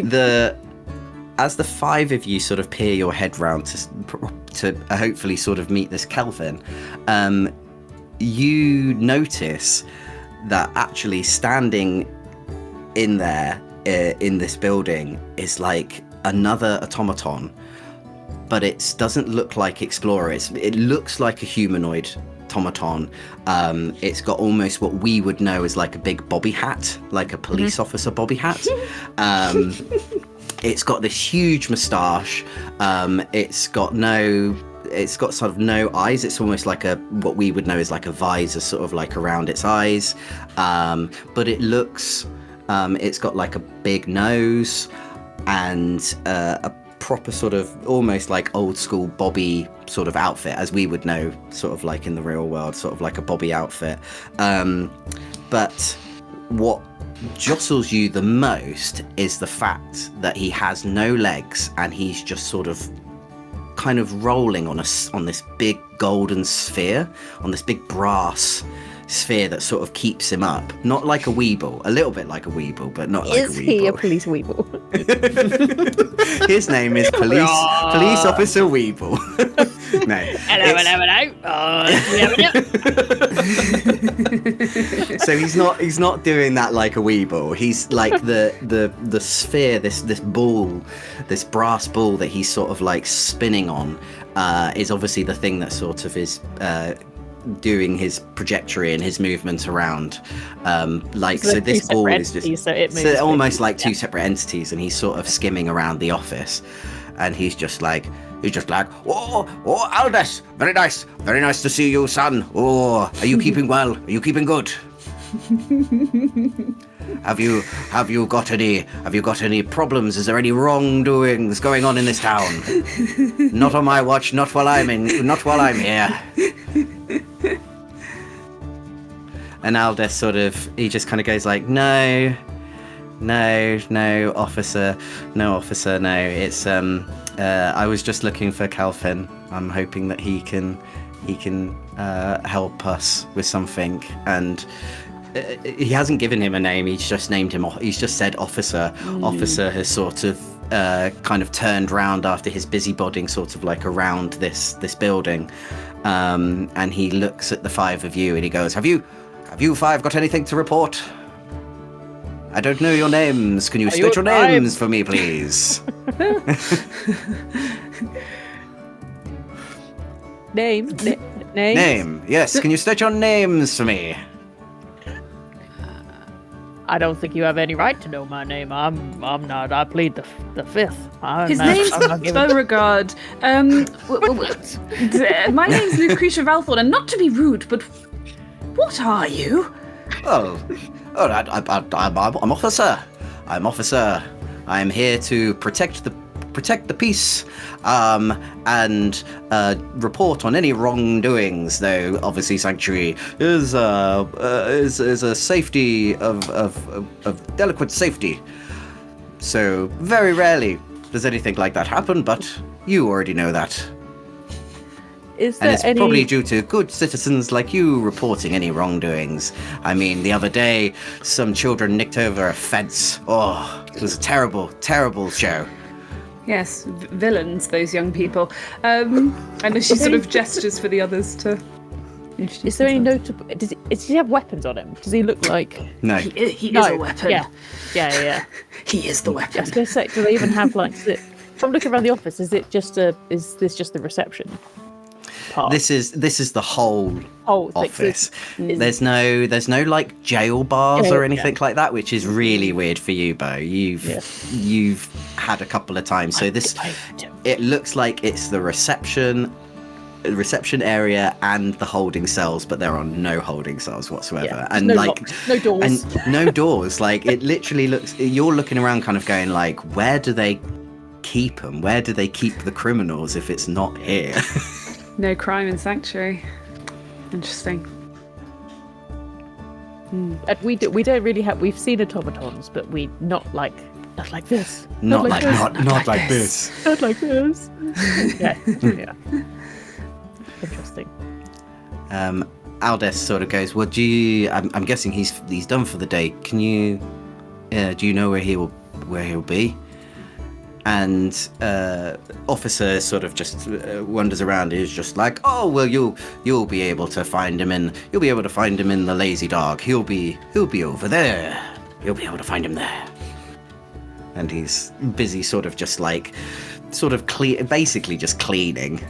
time As the five of you sort of peer your head round to hopefully sort of meet this Kelvin, you notice that actually standing in there in this building is like another automaton, but it doesn't look like Explorer. It looks like a humanoid automaton. It's got almost what we would know as like a big bobby hat, like a police officer bobby hat. It's got this huge moustache. It's got sort of no eyes. It's almost like what we would know as like a visor sort of like around its eyes. But it looks, it's got like a big nose and a proper sort of almost like old school bobby sort of outfit as we would know sort of like in the real world, sort of like a bobby outfit. But what jostles you the most is the fact that he has no legs and he's just sort of kind of rolling on this big golden sphere, on this big brass sphere that sort of keeps him up. Not like a weeble, a little bit like a weeble, but not like a weeble. Is he a police weeble? His name is Police Officer Weeble. No. Hello. So he's not doing that like a weeble. He's like the sphere, this ball, this brass ball that he's sort of like spinning on, is obviously the thing that sort of is doing his trajectory and his movement around. So this ball is just almost like two separate entities, and he's sort of skimming around the office, and he's just like, oh, Aldous, very nice to see you, son. Oh, are you keeping well? Are you keeping good? Have you got any problems? Is there any wrongdoings going on in this town? Not on my watch, not while I'm here. And Aldous he just kind of goes like, no, officer, no. It's I was just looking for Calvin. I'm hoping that he can help us with something. And he hasn't given him a name. He's just named him. He's just said officer. Officer has sort of kind of turned round after his busybodying sort of like around this building, and he looks at the five of you and he goes, Have you five got anything to report? I don't know your names. Can you state your names for me, please? Name. Yes, can you state your names for me? I don't think you have any right to know my name. I'm not. I plead the fifth. His name's Beauregard. My name's Lucretia Valthorn, and not to be rude, but what are you? I'm officer. I'm here to protect the peace, and report on any wrongdoings. Though obviously Sanctuary is a safety of delicate safety. So very rarely does anything like that happen. But you already know that. And it's probably due to good citizens like you reporting any wrongdoings. I mean, the other day, some children nicked over a fence. Oh, it was a terrible, terrible show. Yes, villains, those young people. And she sort of gestures for the others to introduce Is there any themselves. notable... Does he have weapons on him? Does he look like... No. He is a weapon. Yeah. He is the I weapon. was going to say, do they even have like... If I'm looking around the office, is this just the reception part? This is the whole office. It's- There's no like jail bars or anything like that, which is really weird for you, Bo. You've had a couple of times. So it looks like it's the reception area and the holding cells, but there are no holding cells whatsoever. Yeah, and no like locks, no doors. And no doors. Like it literally looks, you're looking around kind of going like, where do they keep them? Where do they keep the criminals if it's not here? No crime in Sanctuary. Interesting. And we don't really have. We've seen automatons, but we not like this. Not like this. Not like this. Yeah. Interesting. Aldous sort of goes, well, I'm guessing he's done for the day. Can you do you know where he'll be? And officer sort of just wanders around. He's just like, oh well, you'll be able to find him in the Lazy Dog. He'll be over there. You'll be able to find him there. And he's busy sort of basically just cleaning.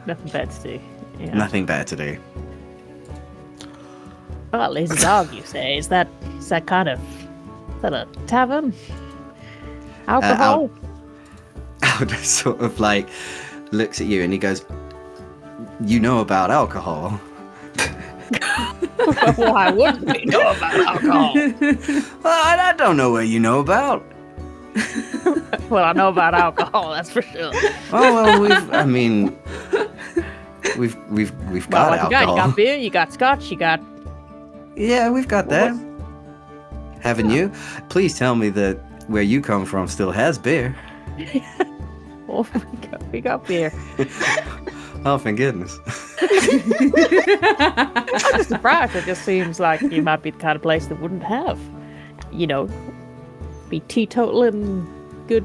Nothing better to do. Yeah. Nothing better to do. Oh, Lazy Dog, you say? Is that a tavern? Alcohol? Aldous sort of like looks at you and he goes, you know about alcohol? Why wouldn't we know about alcohol? Well, I don't know what you know about. Well, I know about alcohol, that's for sure. Oh well, we've got What alcohol. you got beer, you got scotch, you got... Yeah, we've got that. Haven't you? Please tell me that where you come from still has beer. Oh, we got beer. Oh, thank goodness. I'm surprised. It just seems like you might be the kind of place that wouldn't have, be teetotaling good.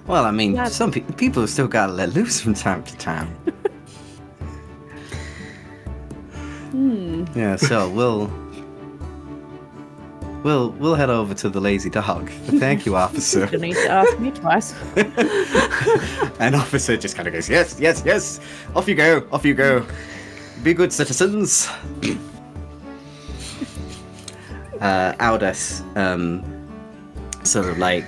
Well, I mean, Yeah. some people have still got to let loose from time to time. Yeah, so we'll head over to the Lazy Dog. Thank you, officer. You need to ask me twice. And officer just kind of goes, yes. Off you go. Be good citizens. Aldous sort of like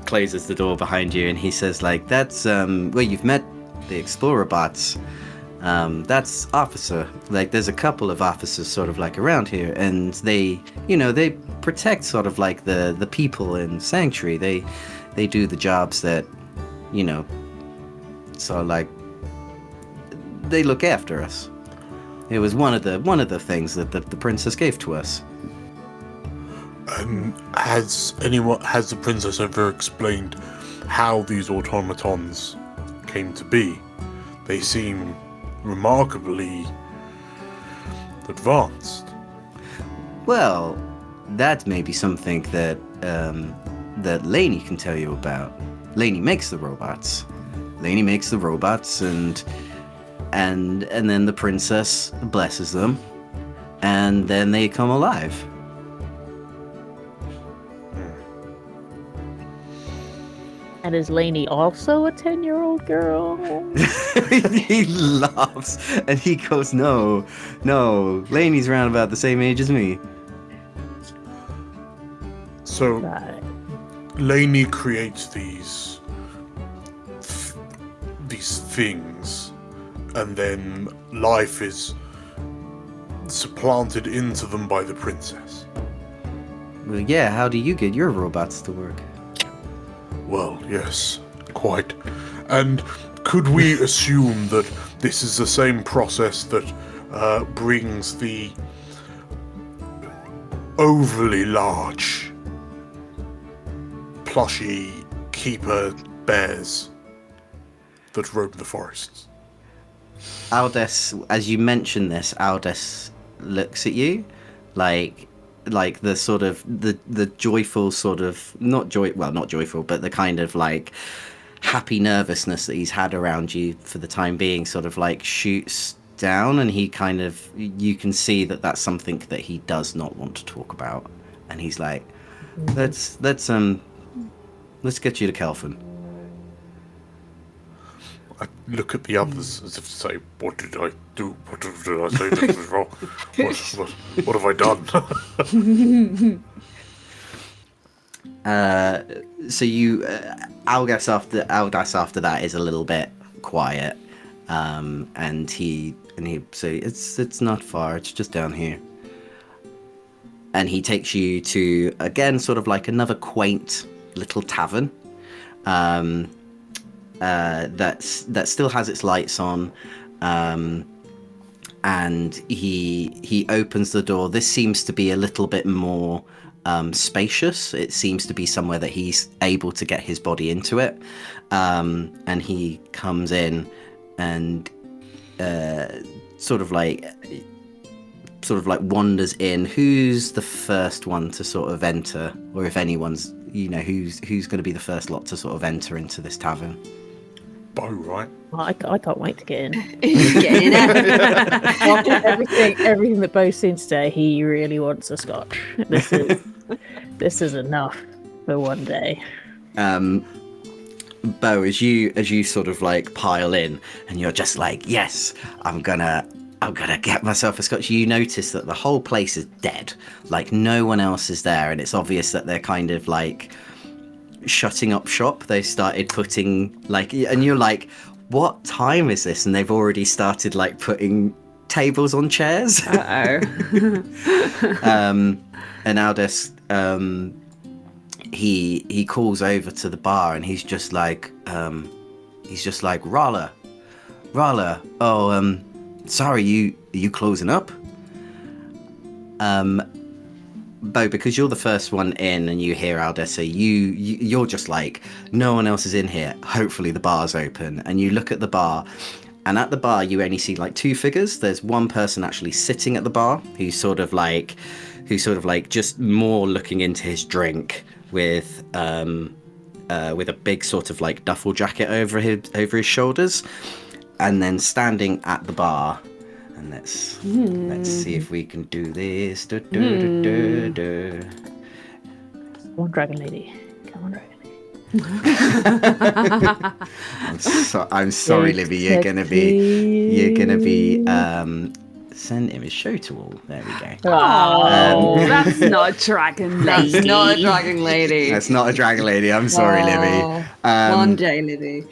closes the door behind you, and he says like, that's where you've met the explorer bots. That's officer. Like, there's a couple of officers sort of like around here, and they protect sort of like the people in Sanctuary. They do the jobs that, sort of like, they look after us. It was one of the things that the princess gave to us. Has the princess ever explained how these automatons came to be? They seem remarkably advanced. Well, that may be something that that Lainey can tell you about. Lainey makes the robots. And then the princess blesses them, and then they come alive. And is Lainey also a 10-year-old girl? He laughs and he goes, no, Lainey's around about the same age as me. So Right. Lainey creates these things, and then life is supplanted into them by the princess. Well, yeah, how do you get your robots to work? Well, yes, quite. And could we assume that this is the same process that brings the overly large, plushy keeper bears that roam the forests? Aldous, as you mention this, Aldous looks at you like the sort of the joyful sort of not joyful, but the kind of like happy nervousness that he's had around you for the time being sort of like shoots down, and he kind of, you can see that that's something that he does not want to talk about, and he's like, let's get you to Kelvin. I look at the others as if to say, what did I do? What did I say that was wrong? What have I done? So you, Aldous after that is a little bit quiet, and he say it's not far. It's just down here. And he takes you to, again, sort of like another quaint little tavern. That still has its lights on, and he opens the door. This seems to be a little bit more spacious. It seems to be somewhere that he's able to get his body into it, and he comes in and sort of like wanders in. Who's the first one to sort of enter, or if anyone's who's going to be the first lot to sort of enter into this tavern? Bo, right? I can't wait to get in. Get in there. everything that Bo seems to say, he really wants a scotch. This is enough for one day. Bo, as you sort of like pile in, and you're just like, yes, I'm gonna get myself a scotch. You notice that the whole place is dead. Like no one else is there, and it's obvious that they're kind of like shutting up shop. They started putting like, and you're like, what time is this? And they've already started like putting tables on chairs. And Aldous, he calls over to the bar, and he's just like Rala, oh, sorry, you closing up? Bo, because you're the first one in and you hear Aldous say, you're just like, no one else is in here, hopefully the bar's open. And you look at the bar, and at the bar you only see like two figures. There's one person actually sitting at the bar who's sort of like just more looking into his drink with a big sort of like duffel jacket over his shoulders. And then standing at the bar, and let's see if we can do this. Come on, Dragon Lady. Come on, Dragon Lady. I'm sorry, Livy. You're gonna be send image show to all. There we go. Oh, that's not a dragon lady. That's not a dragon lady. That's not a dragon lady. I'm sorry, Livy. One day, Livy.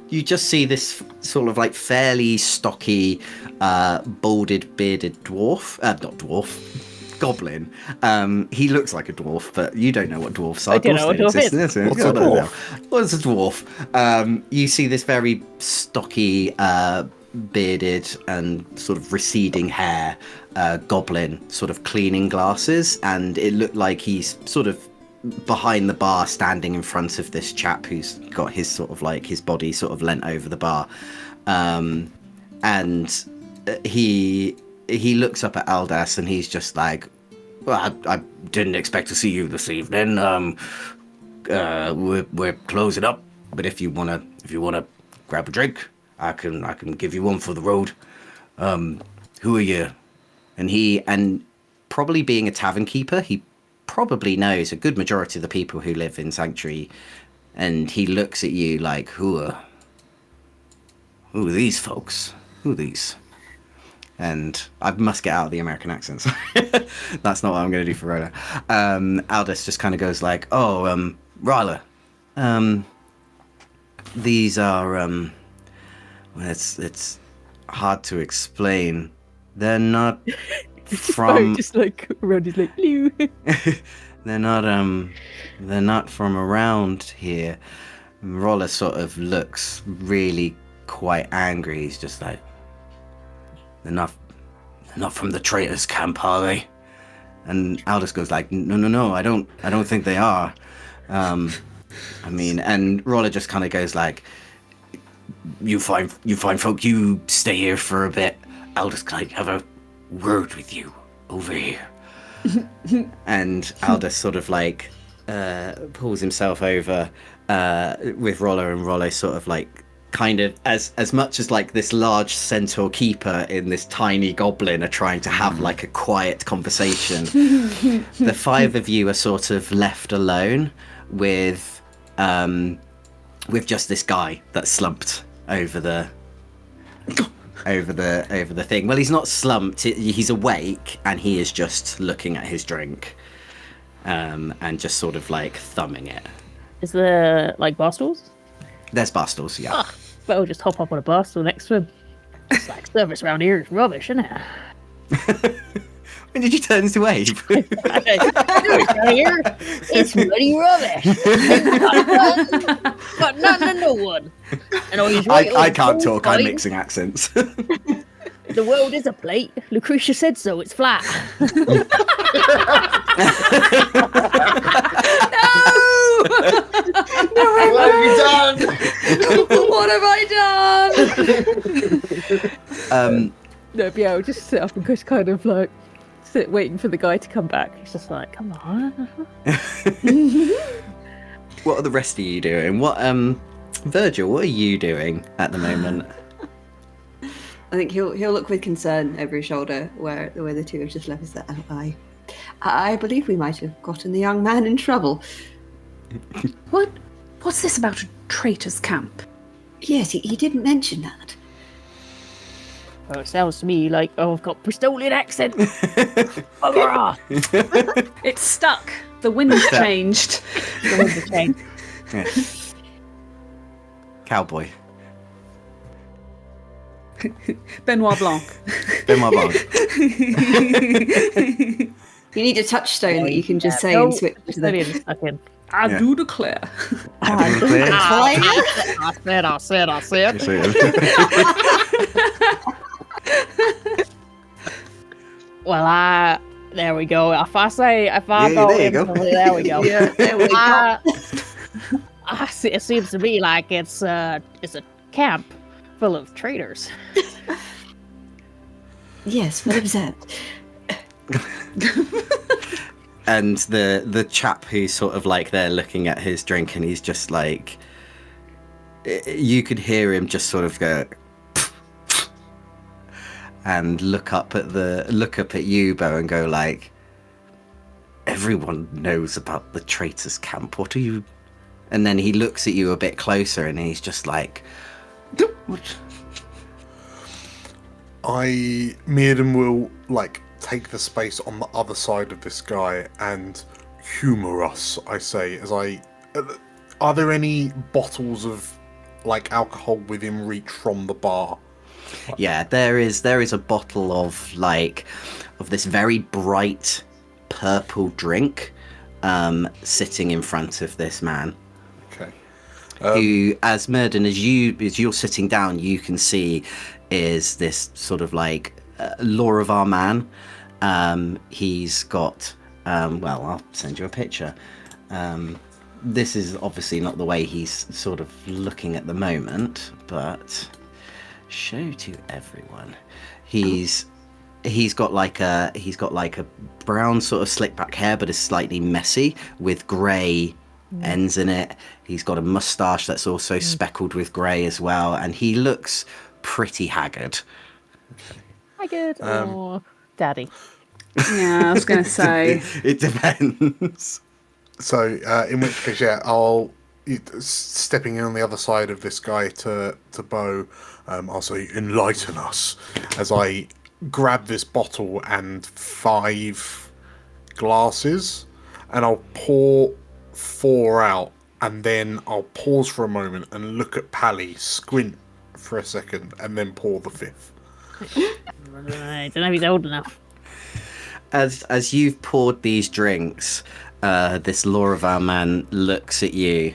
You just see this sort of like fairly stocky, balded, bearded goblin. He looks like a dwarf, but you don't know what dwarfs are. I don't know what dwarf is. What's a dwarf? What's a dwarf? You see this very stocky, bearded and sort of receding hair goblin sort of cleaning glasses, and it looked like he's sort of behind the bar, standing in front of this chap who's got his sort of like his body sort of leant over the bar, and he looks up at Aldous, and he's just like, well, I didn't expect to see you this evening. We're closing up, but if you wanna grab a drink, I can give you one for the road. Who are you? And probably being a tavern keeper, he probably knows a good majority of the people who live in Sanctuary, and he looks at you like, who are these folks? Who are these? And I must get out of the American accents. That's not what I'm going to do for Rola. Aldous just kind of goes like, oh, Ryla, these are, well, it's hard to explain. They're not from... just like around his like, Lew. They're not from around here. Rolla sort of looks really quite angry. He's just like, they're not from the traitors' camp, are they? And Aldous goes like, no, I don't think they are. I mean, and Rolla just kind of goes like, you fine folk, you stay here for a bit. Aldous can have a word with you over here. And Aldous sort of like pulls himself over with Rolla, and Rolla sort of like kind of as much as like this large centaur keeper in this tiny goblin are trying to have like a quiet conversation. The five of you are sort of left alone with just this guy that's slumped over the thing. Well, he's not slumped, he's awake, and he is just looking at his drink and just sort of like thumbing it. Is there like bar stools? There's bar stools, yeah. Oh, well, just hop up on a bar stool next to him. It's like service around here is rubbish, isn't it? When did you turn to wave? It's bloody rubbish. Got none and no one. And I can't talk, I'm mixing accents. The world is a plate. Lucretia said so, it's flat. What have you done? What have I done? No, but yeah, I'll just sit up and just kind of like waiting for the guy to come back. He's just like, come on. What are the rest of you doing? What, Virgil, what are you doing at the moment? I think he'll look with concern over his shoulder where the two have just left us. I believe we might have gotten the young man in trouble. What's this about a traitor's camp? Yes, he didn't mention that. Oh, it sounds to me like I've got Bristolian accent. Bugger off. It's stuck. The wind's changed. The winds have changed. Yeah. Cowboy. Benoit Blanc. Benoit Blanc. You need a touchstone that you can just say and switch to the... Bristolian stuck in. I do declare. I said. Well, there we go. If I go there you in, go. there we go. Yeah, there we go. It seems to me like it's a camp full of traitors. Yes, well observed. And the chap who's sort of like there looking at his drink, and he's just like, you could hear him just sort of go and look up at you, Bo, and go like, everyone knows about the traitors camp. What are you? And then he looks at you a bit closer, and he's just like, what? Mirrodin will like take the space on the other side of this guy and humour us. I say, are there any bottles of like alcohol within reach from the bar? Yeah, there is a bottle of this very bright purple drink sitting in front of this man. Okay. Who, as Mirrodin, as you're sitting down, you can see is this sort of like Lorivar man. He's got well, I'll send you a picture. This is obviously not the way he's sort of looking at the moment, but show to everyone. He's got like a brown sort of slick back hair, but is slightly messy with grey ends in it. He's got a moustache that's also speckled with grey as well, and he looks pretty haggard. Haggard or daddy? Yeah, I was going to say. It depends. So, in which case, yeah, I'll stepping in on the other side of this guy to Bo. I'll say, enlighten us, as I grab this bottle and 5 glasses, and I'll pour 4 out, and then I'll pause for a moment and look at Pally, squint for a second, and then pour the 5th. I don't know if he's old enough. As you've poured these drinks, this Lorivar man looks at you,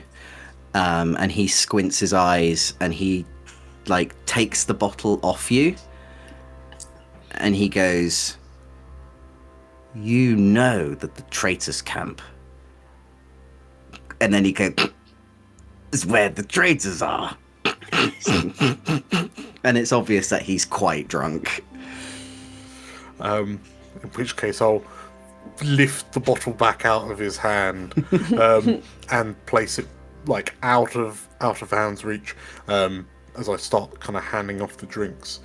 and he squints his eyes, and he like takes the bottle off you, and he goes, "You know that the traitors camp," and then he goes, "Is where the traitors are." And it's obvious that he's quite drunk. In which case, I'll lift the bottle back out of his hand and place it like out of hand's reach as I start kind of handing off the drinks.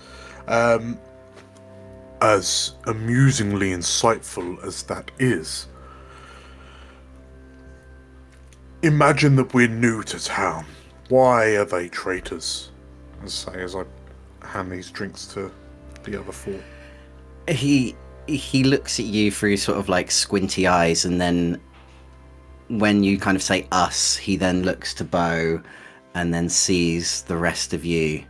As amusingly insightful as that is, imagine that we're new to town. Why are they traitors? As I hand these drinks to the other 4. He looks at you through sort of like squinty eyes, and then when you kind of say us, he then looks to Bo and then sees the rest of you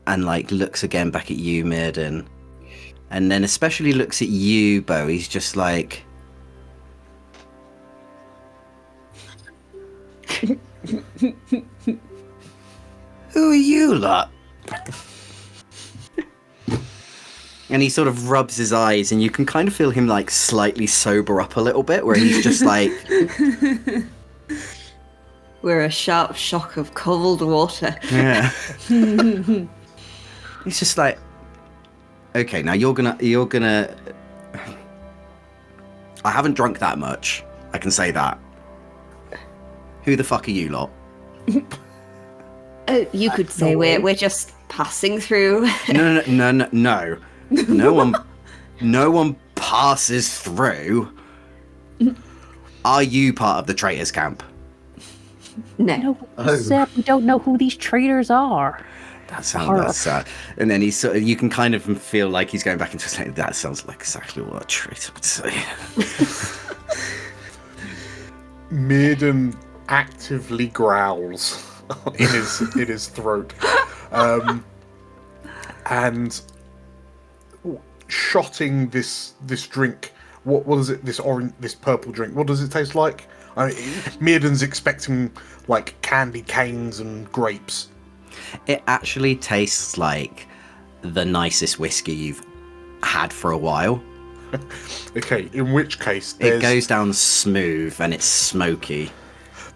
and like looks again back at you, Mirrodin, and then especially looks at you, Bo. He's just like, who are you lot? And he sort of rubs his eyes, and you can kind of feel him like slightly sober up a little bit, where he's just like, We're a sharp shock of cold water. yeah. He's just like, Okay, now you're gonna. I haven't drunk that much. I can say that. Who the fuck are you lot? You could say we're just passing through. No. No one passes through. Are you part of the traitors camp? No. Sir, we don't know who these traitors are. That sounds sad. And then he's sort of, you can kind of feel like he's going back into saying that sounds like exactly what a traitor would say. Mirden actively growls in his throat, and shotting this drink. What is it? This purple drink. What does it taste like? I mean, Mirden's expecting like candy canes and grapes. It actually tastes like the nicest whiskey you've had for a while. Okay, in which case it goes down smooth and it's smoky.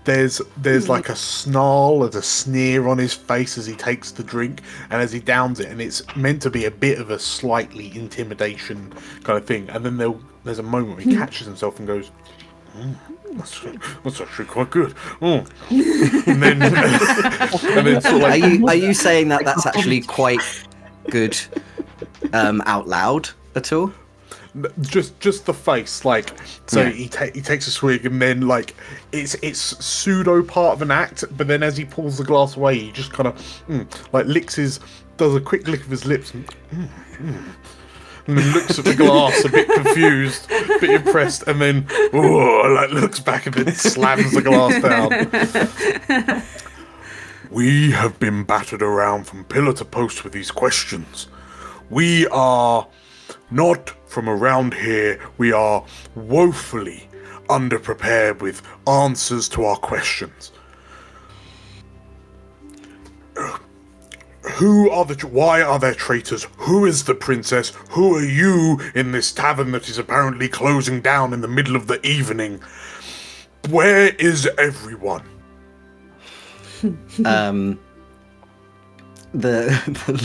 There's like a snarl and a sneer on his face as he takes the drink and as he downs it, and it's meant to be a bit of a slightly intimidation kind of thing. And then there's a moment where he catches himself and goes, that's actually quite good. Oh. And then sort of like, are you saying that that's actually quite good out loud at all? Just the face, like, so yeah. He takes a swig and then like it's pseudo part of an act, but then as he pulls the glass away, he just kind of like does a quick lick of his lips and then looks at the glass a bit confused, a bit impressed, and then like looks back and then slams the glass down. We have been battered around from pillar to post with these questions. We are not from around here. We are woefully underprepared with answers to our questions. Why are there traitors? Who is the princess? Who are you in this tavern that is apparently closing down in the middle of the evening? Where is everyone? The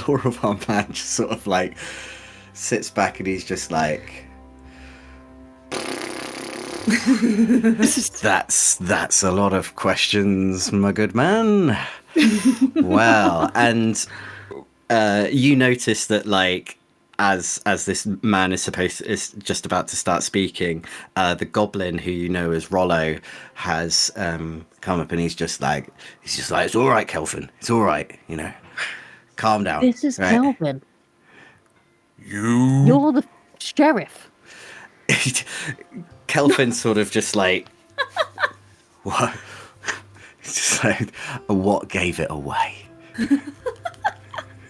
Lord of our man just sort of like sits back and he's just like, that's a lot of questions, my good man. Well, and you notice that like as this man is just about to start speaking, the goblin who you know as Rollo has come up and he's just like it's all right, Kelvin, it's all right, you know, calm down. This is right? Kelvin. You're the sheriff. Kelvin sort of just like, what? It's just like, what gave it away?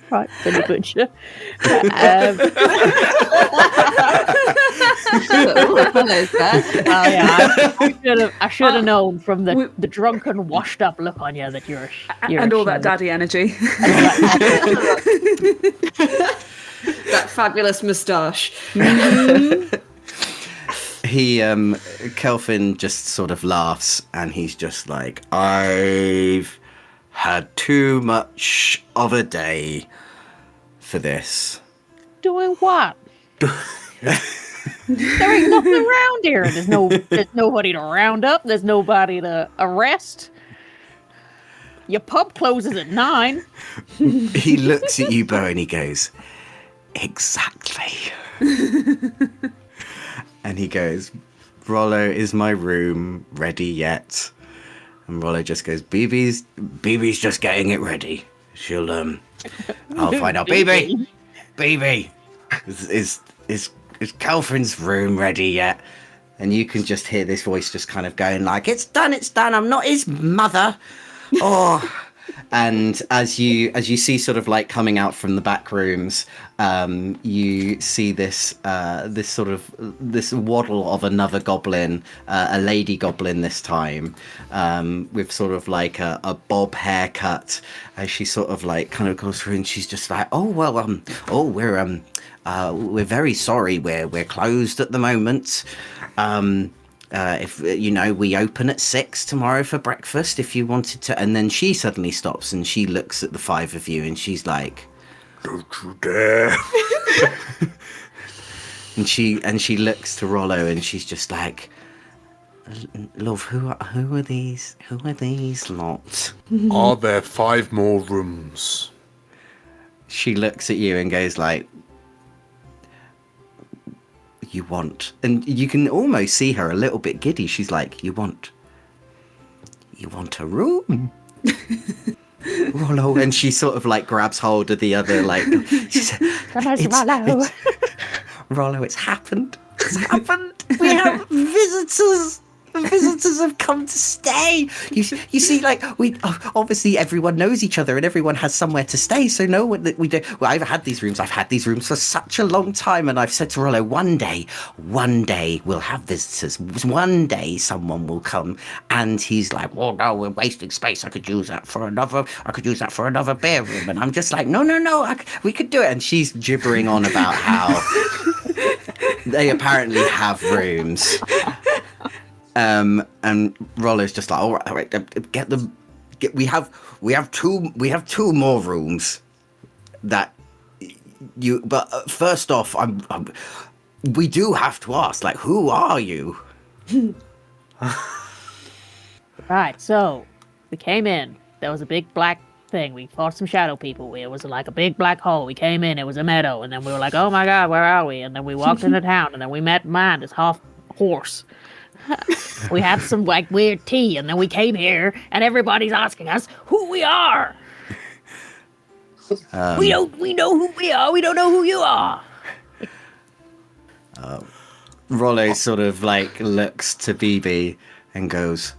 Right, Billy Butcher. I should have known from the drunken, washed-up look on you that you're and all that daddy energy. That fabulous moustache. Kelvin just sort of laughs and he's just like, I've had too much of a day for this. Doing what? There ain't nothing around here. There's nobody to round up. There's nobody to arrest. Your pub closes at 9. He looks at you, Bo, and he goes, exactly. And he goes, Rollo, is my room ready yet? And Rollo just goes, BB's just getting it ready. She'll I'll find out. BB, is Kelvin's room ready yet? And you can just hear this voice just kind of going like, it's done, I'm not his mother. Oh. And as you see sort of like coming out from the back rooms, you see this waddle of another goblin, a lady goblin this time, with sort of like a bob haircut, as she sort of like kind of goes through and she's just like, we're very sorry, we're closed at the moment. If you know, we open at 6 tomorrow for breakfast if you wanted to. And then she suddenly stops and she looks at the 5 of you and she's like, don't you dare. And she looks to Rollo, and she's just like, "Love, who are these? Who are these lot?" Are there 5 more rooms? She looks at you and goes like, "You want?" And you can almost see her a little bit giddy. She's like, "You want a room?" Rollo, and she sort of like grabs hold of the other, like, she said, Rollo, it's happened. It's happened. We have visitors. The visitors have come to stay. You see, like, we obviously everyone knows each other and everyone has somewhere to stay. So no one that we do. Well, I've had these rooms for such a long time, and I've said to Rollo, one day we'll have visitors. One day someone will come, and he's like, "Well, no, we're wasting space. I could use that for another beer room." And I'm just like, "No, we could do it." And she's gibbering on about how they apparently have rooms. And Rollo's just like, all right, get them. We have two more rooms that you. But first off, we do have to ask, like, who are you? Right. So we came in. There was a big black thing. We fought some shadow people. It was like a big black hole. We came in. It was a meadow, and then we were like, "Oh my God, where are we?" And then we walked into town, and then we met man, this half horse. We had some like weird tea, and then we came here, and everybody's asking us who we are. We know who we are. We don't know who you are. Rollo sort of like looks to BB and goes,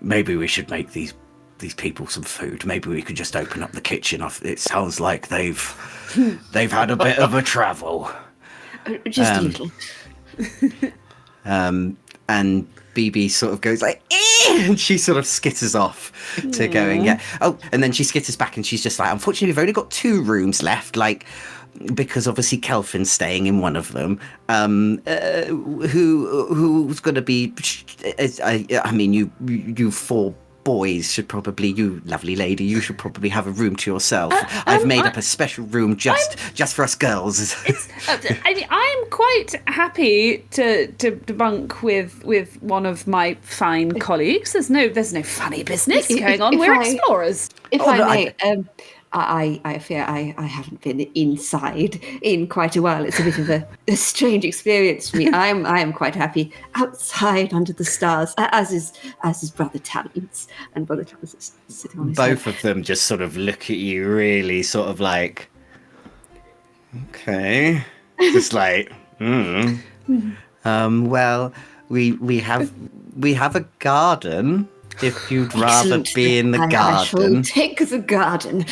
maybe we should make these people some food. Maybe we could just open up the kitchen. It sounds like they've had a bit of a travel." Just a little. And BB sort of goes like, "Eh!" And she sort of skitters off to go and get. Oh, and then she skitters back, and she's just like, "Unfortunately, we've only got 2 rooms left, like, because obviously Kelfin's staying in one of them. Who's going to be? I mean, you 4 boys should probably, you lovely lady, you should probably have a room to yourself. I've made up a special room just for us girls." I'm quite happy to bunk with one of my fine colleagues. There's no funny business going on. We're explorers. If I may, I fear I haven't been inside in quite a while. It's a bit of a strange experience for me. I am quite happy outside under the stars, as is Brother Talons. And Brother Talons is sitting on his Both head. of them just sort of look at you really sort of like, okay, just like, well, we have a garden. If you'd rather Excellent. be in the I shall garden. take the garden.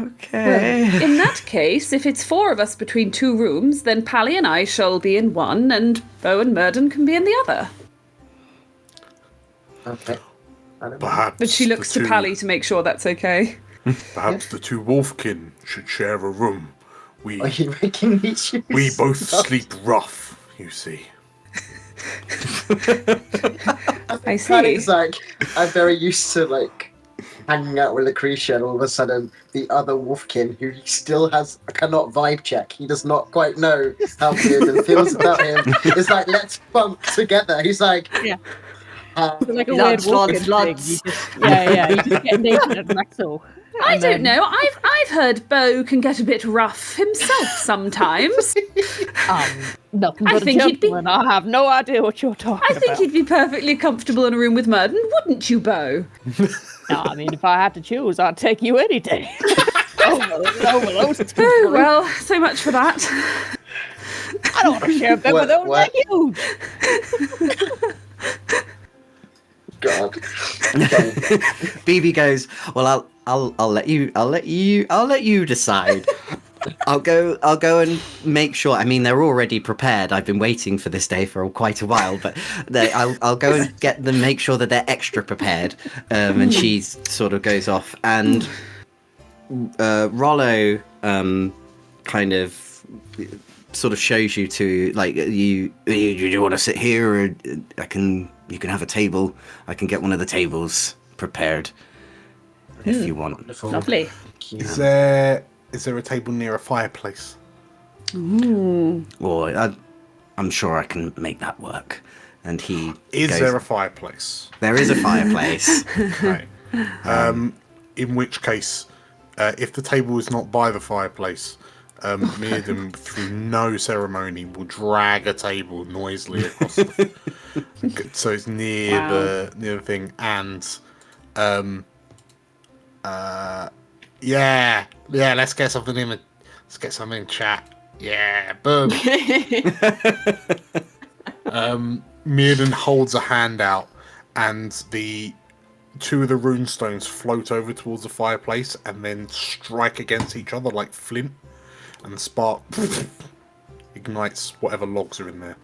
Okay. Well, in that case, if it's 4 of us between 2 rooms, then Pally and I shall be in one, and Bo and Murden can be in the other. Okay. I don't know. Perhaps. But she looks to Pally to make sure that's okay. Perhaps the 2 wolfkin should share a room. Are you making me choose? We both sleep rough, you see. I see. It's like, I'm very used to, like, hanging out with Lucretia, and all of a sudden, the other wolfkin, who he still cannot vibe check, he does not quite know how Bearden feels about him, is like, "Let's bunk together." He's like, Yeah. Like a Lots, weird lots, walking lots. thing. You just get naked and Maxo. I don't know. I've heard Bo can get a bit rough himself sometimes. Nothing I but think a he'd be- gentleman. I have no idea what you're talking I think about. he'd be perfectly comfortable in a room with Murden, wouldn't you, Bo? No, I mean, if I had to choose, I'd take you any day. over those 2 Oh, rooms. well, so much for that. I don't want to share a bed with those like you. God. BB goes, "Well, I'll let you decide. I'll go and make sure. I mean, they're already prepared. I've been waiting for this day for quite a while, but I'll go and get them, make sure that they're extra prepared." And she sort of goes off, and Rollo kind of sort of shows you to, like, you want to sit here, or you can have a table. I can get one of the tables prepared. if you want. Wonderful. Lovely. Thank you. Is there a table near a fireplace? Ooh. Or I'm sure I can make that work. And he Is goes, there a fireplace? There is a fireplace. Okay. In which case, if the table is not by the fireplace, Mirden, through no ceremony, will drag a table noisily across so it's near the thing, and let's get something in chat. Yeah, boom. Mirden holds a hand out, and the two of the rune stones float over towards the fireplace and then strike against each other like flint, and the spark ignites whatever logs are in there.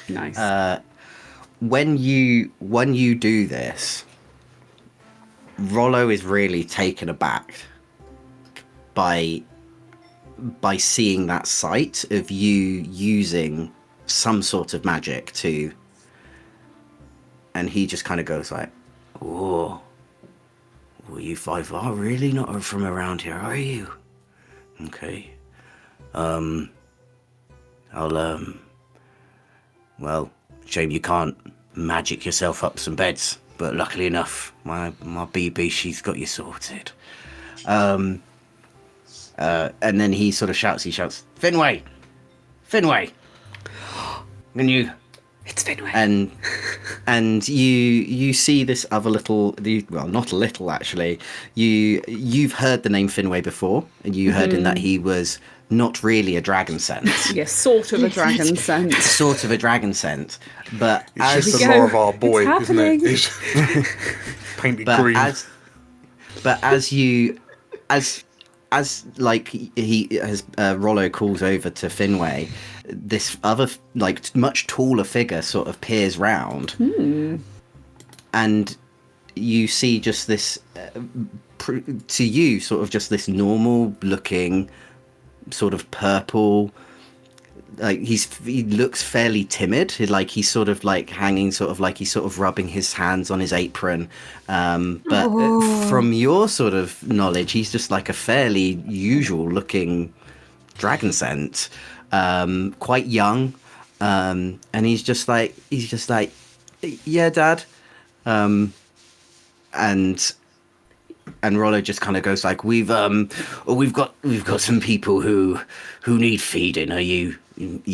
Nice. When you do this, Rollo is really taken aback by seeing that sight of you using some sort of magic to, and he just kind of goes like, "Oh, well, you five are really not from around here, are you? Okay. Well, shame you can't magic yourself up some beds, but luckily enough, my BB, she's got you sorted." And then he sort of shouts, Finway! And you... It's Finway. And you see this other little, well, not a little actually. You've heard the name Finway before, and you heard in that he was not really a dragon scent. Yes, sort of a dragon scent. Sort of a dragon scent, but It's just we the go. law of our boy, It's isn't it? happening. It's painted but green. as like he as Rollo calls over to Finway, this other like much taller figure sort of peers round, and you see just this to you sort of just this normal looking sort of purple, like he looks fairly timid, like he's sort of like hanging sort of like he's sort of rubbing his hands on his apron, but from your sort of knowledge he's just like a fairly usual looking dragon scent, quite young, and he's just like yeah, Dad, and Rollo just kind of goes like, we've got some people who need feeding. Are you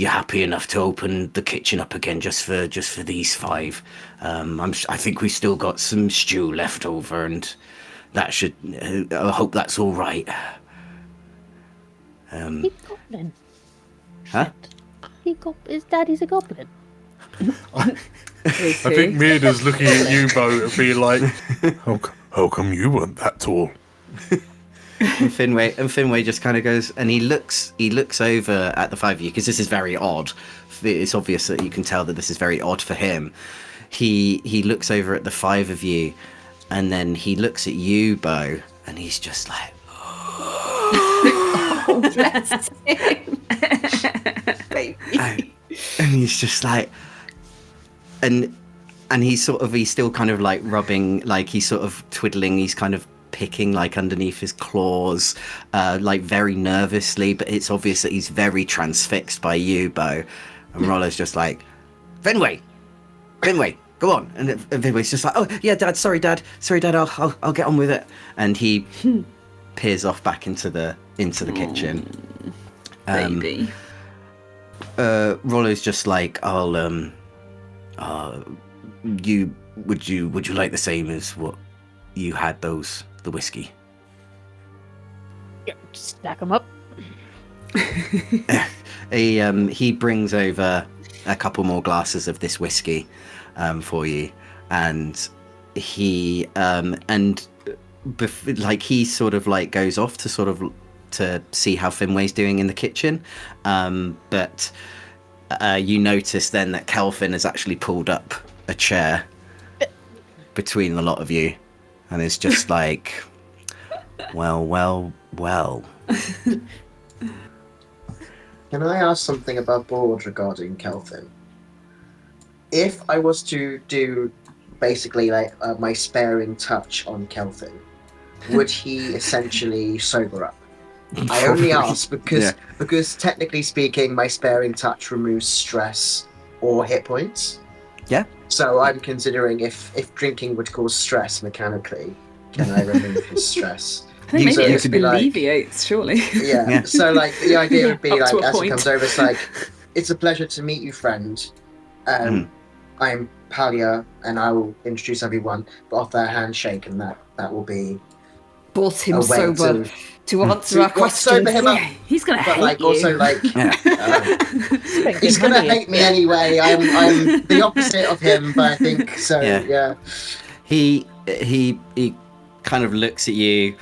happy enough to open the kitchen up again just for these five? I think we still got some stew left over, and that should. I hope that's all right. He's goblin. Huh? His daddy's a goblin. I think Mirda's looking at you, Bo, and being like, how come you weren't that tall? And Finway just kind of goes, and he looks over at the five of you, because this is very odd. It's obvious that you can tell that this is very odd for him. He looks over at the five of you, and then he looks at you, Bo, and he's just like, Oh, bless him. Baby. and he's just like, and he's still kind of like rubbing, like he's sort of twiddling, he's kind of picking like underneath his claws, like very nervously, but it's obvious that he's very transfixed by you, Bo. And Rollo's just like, Finway, go on. And Finway's just like, oh yeah, Dad, sorry, Dad, I'll get on with it. And he peers off back into the kitchen. Baby. Rollo's just like, would you like the same as what you had, the whiskey? Yeah, stack them up. He brings over a couple more glasses of this whiskey for you, and he he sort of like goes off to see how Finway's doing in the kitchen, but you notice then that Kelvin has actually pulled up a chair between the lot of you, and it's just like, well. Can I ask something above board regarding Kelvin? If I was to do basically like my sparing touch on Kelvin, would he essentially sober up? I only ask because technically speaking, my sparing touch removes stress or hit points. Yeah. So I'm considering if drinking would cause stress mechanically, can I remove his stress? I think maybe you it could be alleviates, surely. Yeah. So like the idea would be Up like to a as he point. comes over, it's like, it's a pleasure to meet you, friend. I'm Palia, and I will introduce everyone, but off their handshake, and that will be Brought him a way sober to answer our well, questions. sober him up. Yeah, he's gonna But hate like you. also like Spent he's good gonna money. hate me anyway. I'm the opposite of him, but I think so. Yeah. He kind of looks at you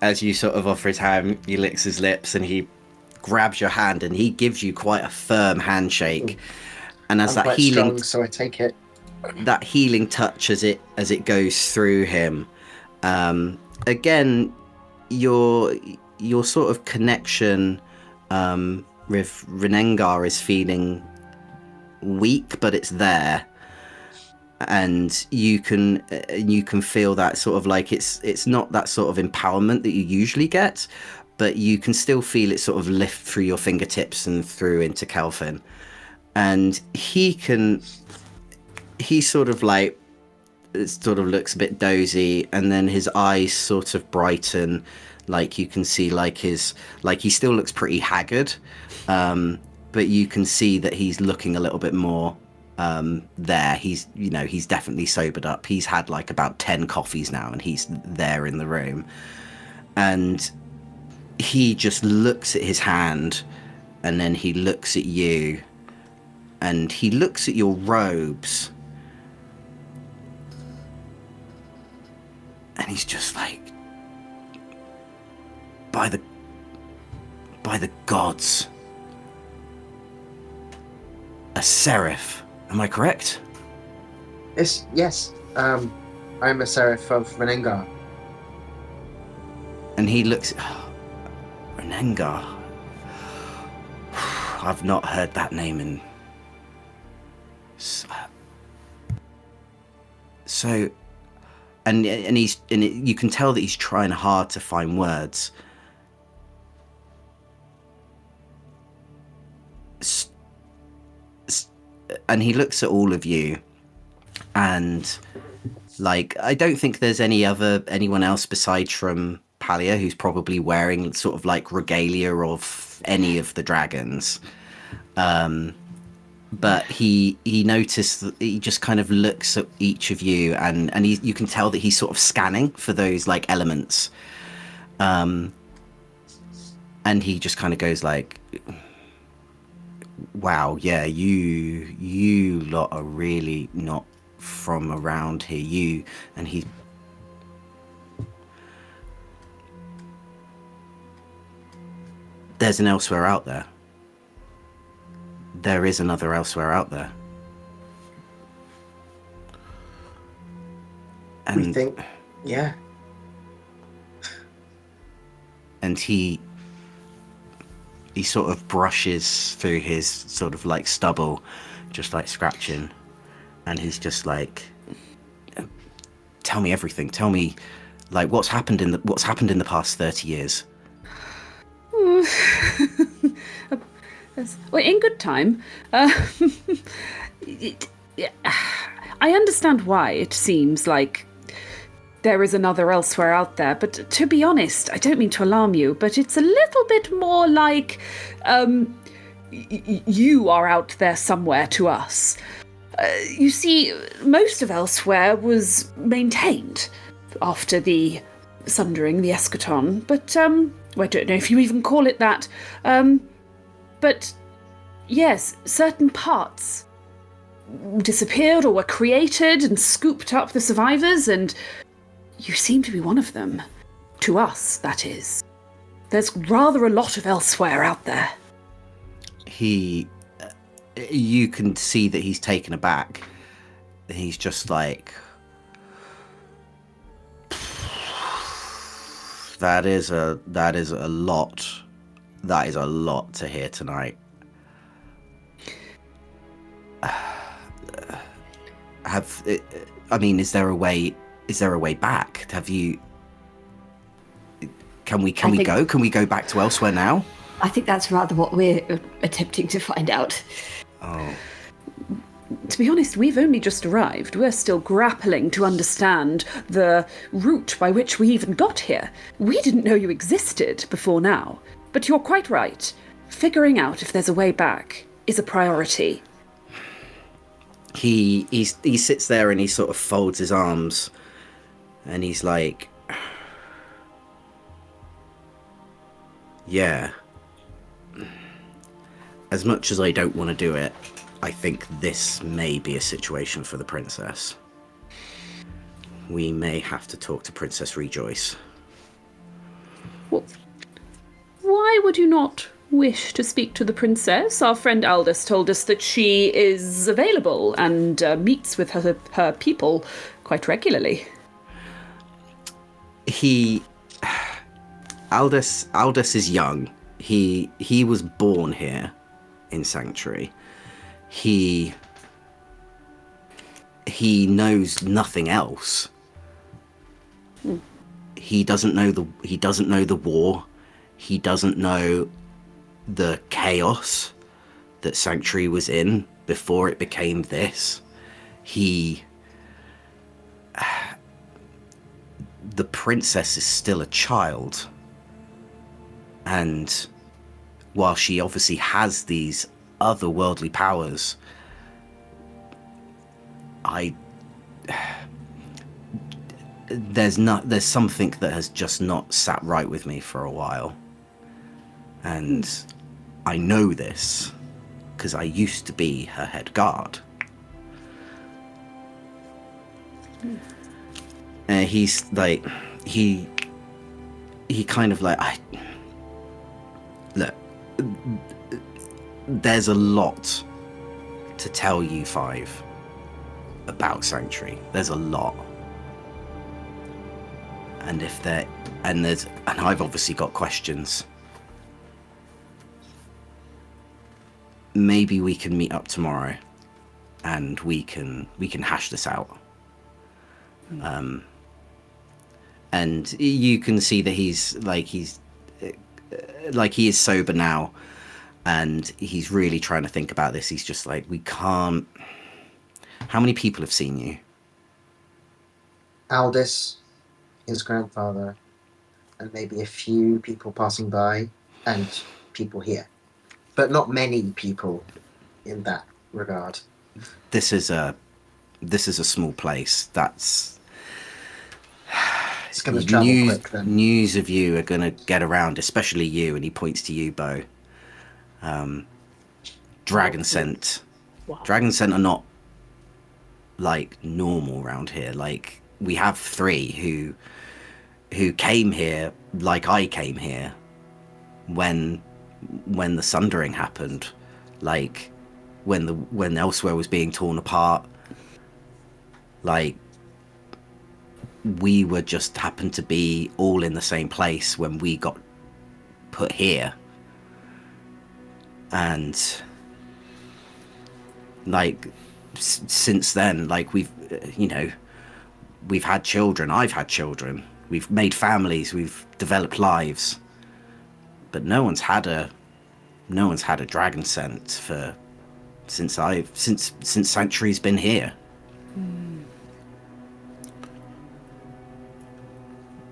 as you sort of offer his hand. He licks his lips and he grabs your hand and he gives you quite a firm handshake. And as I'm that quite healing, strong, so I take it. that healing touch as it goes through him, again, your sort of connection with Renengar is feeling weak, but it's there. And you can feel that sort of like it's not that sort of empowerment that you usually get, but you can still feel it sort of lift through your fingertips and through into Kelvin. And he sort of like, it sort of looks a bit dozy, and then his eyes sort of brighten, like you can see like he still looks pretty haggard, but you can see that he's looking a little bit more there. He's definitely sobered up. He's had like about 10 coffees now, and he's there in the room. And he just looks at his hand, and then he looks at you, and he looks at your robes, and he's just like, by the gods, a seraph. Am I correct? Yes. I'm a seraph of Renengar. And he looks, Renengar. I've not heard that name in. So, and you can tell that he's trying hard to find words. And he looks at all of you, and like, I don't think there's anyone else besides from Palia who's probably wearing sort of like regalia of any of the dragons. But he noticed that he just kind of looks at each of you, and you can tell that he's sort of scanning for those like elements. And he just kind of goes like, wow, yeah, you lot are really not from around here. And he, there's an elsewhere out there. There is another elsewhere out there. And We think, yeah. And he sort of brushes through his sort of like stubble, just like scratching, and he's just like, tell me everything. Tell me, like, what's happened in the past 30 years. Well, in good time. I understand why it seems like there is another elsewhere out there, but to be honest, I don't mean to alarm you, but it's a little bit more like you are out there somewhere to us. You see, most of elsewhere was maintained after the sundering, the eschaton, but I don't know if you even call it that. But yes, certain parts disappeared or were created and scooped up the survivors, and you seem to be one of them. To us, that is. There's rather a lot of elsewhere out there. You can see that he's taken aback. He's just like, that is a lot. That is a lot to hear I mean, is there a way back? Have you? Can we go? Can we go back to elsewhere now? I think that's rather what we're attempting to find out. Oh. To be honest, we've only just arrived. We're still grappling to understand the route by which we even got here. We didn't know you existed before now. But you're quite right. Figuring out if there's a way back is a priority. He sits there and he sort of folds his arms and he's like, yeah. As much as I don't want to do it, I think this may be a situation for the princess. We may have to talk to Princess Rejoice. Well, why would you not wish to speak to the princess? Our friend Aldous told us that she is available and meets with her people quite regularly. Aldous is young. He was born here in Sanctuary. He knows nothing else. He doesn't know the war. He doesn't know the chaos that Sanctuary was in before it became this. The princess is still a child. And while she obviously has these otherworldly powers, there's something that has just not sat right with me for a while. And I know this because I used to be her head guard. And he's like, he kind of like, look, there's a lot to tell you five about Sanctuary. There's a lot. And I've obviously got questions. Maybe we can meet up tomorrow and we can hash this out. And you can see that he is sober now, and he's really trying to think about this. He's just like, we can't. How many people have seen you? Aldous, his grandfather, and maybe a few people passing by, and people here. But not many people in that regard. This is a small place. It's going to travel quick then. News of you are going to get around, especially you, and he points to you, Bo. Dragon scent. Wow. Dragon scent are not like normal around here. Like, we have 3 who came here like I came here when the Sundering happened, like when Elsewhere was being torn apart. Like, we were just happened to be all in the same place when we got put here. And like since then, like we've had children. I've had children. We've made families. We've developed lives. But no one's had a dragon scent since Sanctuary's been here.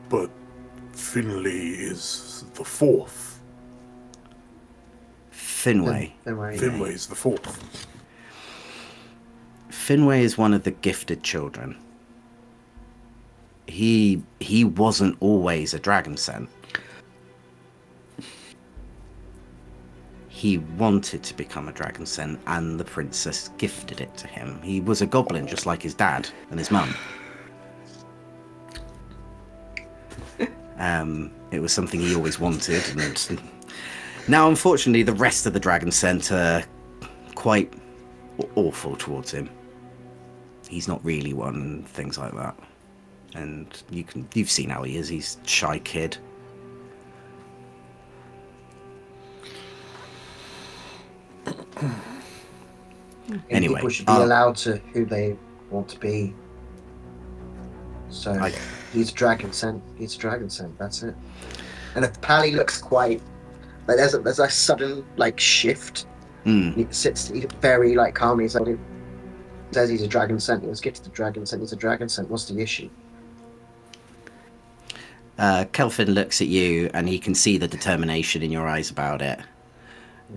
But Finley is the 4th. Finway. Finway is the 4th. Finway is one of the gifted children. He wasn't always a dragon scent. He wanted to become a dragon scent, and the princess gifted it to him. He was a goblin just like his dad and his mum. It was something he always wanted, and now unfortunately the rest of the dragon scent are quite awful towards him. He's not really one, and things like that. And you've seen how he is. He's a shy kid. Anyway, people should be allowed to who they want to be. So he's dragon sent. He's dragon sent. That's it. And if Pally looks quite like there's a sudden like shift. He sits very like calmly. Says he's a dragon sent. Let's get to the dragon sent. He's a dragon sent. What's the issue? Kelvin looks at you and he can see the determination in your eyes about it.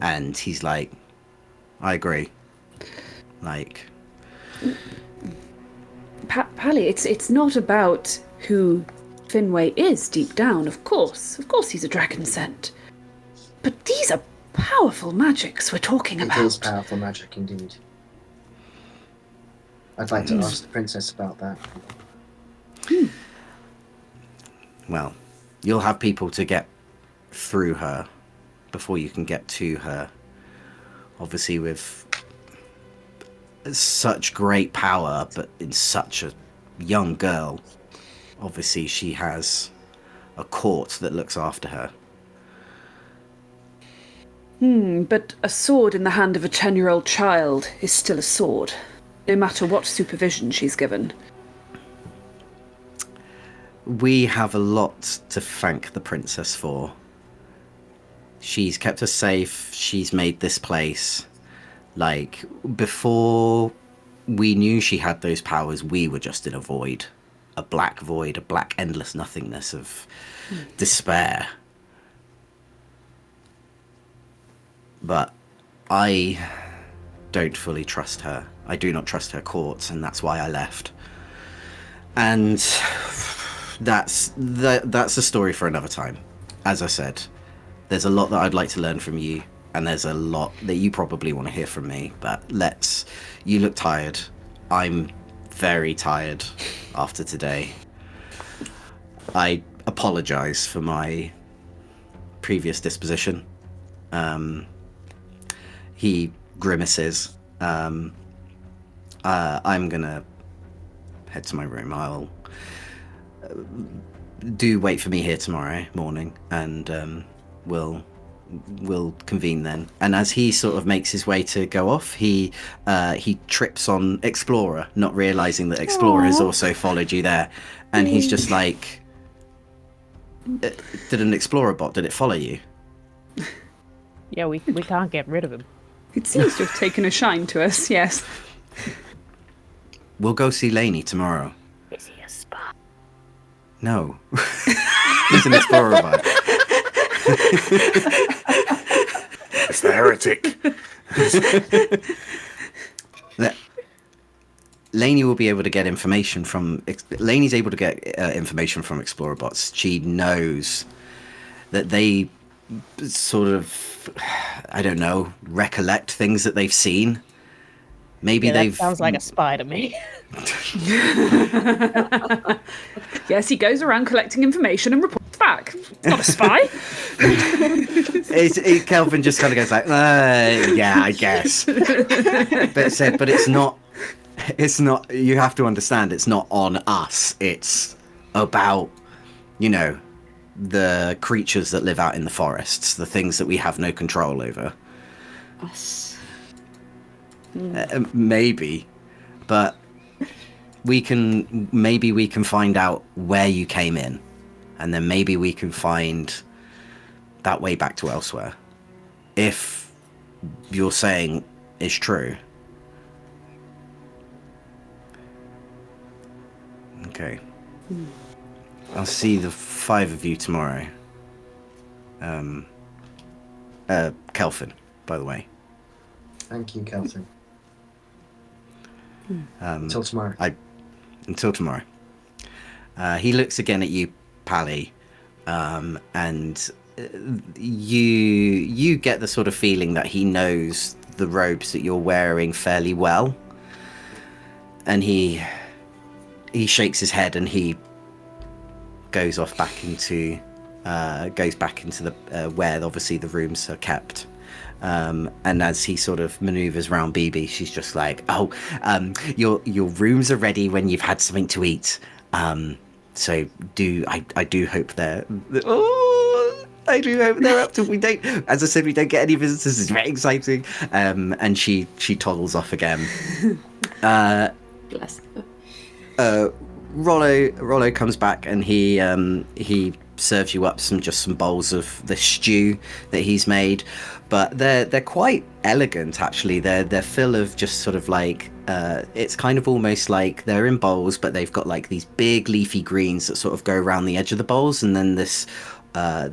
And he's like, I agree. Like... Pally, it's not about who Finway is deep down, of course. Of course he's a dragon sent. But these are powerful magics we're talking about. It is powerful magic indeed. I'd like to ask the princess about that. Well, you'll have people to get through her before you can get to her. Obviously with such great power, but in such a young girl. Obviously she has a court that looks after her. But a sword in the hand of a 10-year-old child is still a sword, no matter what supervision she's given. We have a lot to thank the princess for. She's kept us safe. She's made this place. Like, before we knew she had those powers, we were just in a void. A black void, a black endless nothingness of despair. But I don't fully trust her. I do not trust her courts, and that's why I left. And that's a story for another time. As I said, there's a lot that I'd like to learn from you, and there's a lot that you probably want to hear from me, but you look tired. I'm very tired after today. I apologize for my previous disposition. He grimaces. I'm gonna head to my room. Do wait for me here tomorrow morning, and we'll convene then. And as he sort of makes his way to go off, he trips on Explorer, not realizing that Explorer has also followed you there. And he's just like, did an Explorer bot, did it follow you? Yeah, we can't get rid of him. It seems to have taken a shine to us, yes. We'll go see Lainey tomorrow. Is he a spy? No. He's an Explorer bot. It's the heretic. Lainey will be able to get information from... Lainey's able to get information from Explorer bots. She knows that they sort of, I don't know, recollect things that they've seen. Maybe that sounds like a spy to me. Yes, he goes around collecting information and reports back. It's not a spy. Kelvin just kind of goes like, yeah, I guess. But it's not, you have to understand, it's not on us. It's about, the creatures that live out in the forests, the things that we have no control over. Us. Maybe, but maybe we can find out where you came in, and then maybe we can find that way back to elsewhere. If you're saying is true. Okay. I'll see the 5 of you tomorrow. Kelvin, by the way. Thank you, Kelvin. Until tomorrow. Until tomorrow. He looks again at you, Pally, and you get the sort of feeling that he knows the robes that you're wearing fairly well, and he shakes his head and he goes back into the where obviously the rooms are kept. And as he sort of maneuvers around BB, she's just like, your rooms are ready when you've had something to eat. So I do hope they're I do hope they're up to. We don't, as I said, we don't get any visitors. It's very exciting. And she toddles off again. Bless. Rollo comes back and he serves you up some bowls of the stew that he's made, but they're quite elegant actually. They're full of just sort of like it's kind of almost like they're in bowls, but they've got like these big leafy greens that sort of go around the edge of the bowls, and then this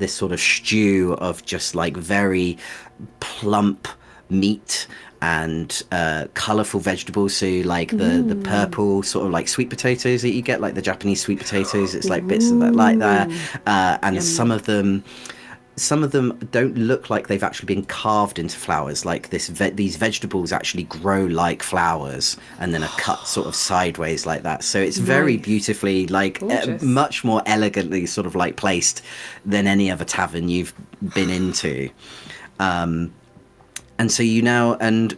sort of stew of just like very plump meat and colourful vegetables. So like the purple sort of like sweet potatoes that you get, like the Japanese sweet potatoes, it's like bits of that like that, and some of them don't look like they've actually been carved into flowers. Like these vegetables actually grow like flowers and then are cut sort of sideways like that. So it's very beautifully, like much more elegantly sort of like placed than any other tavern you've been into. And so you now, and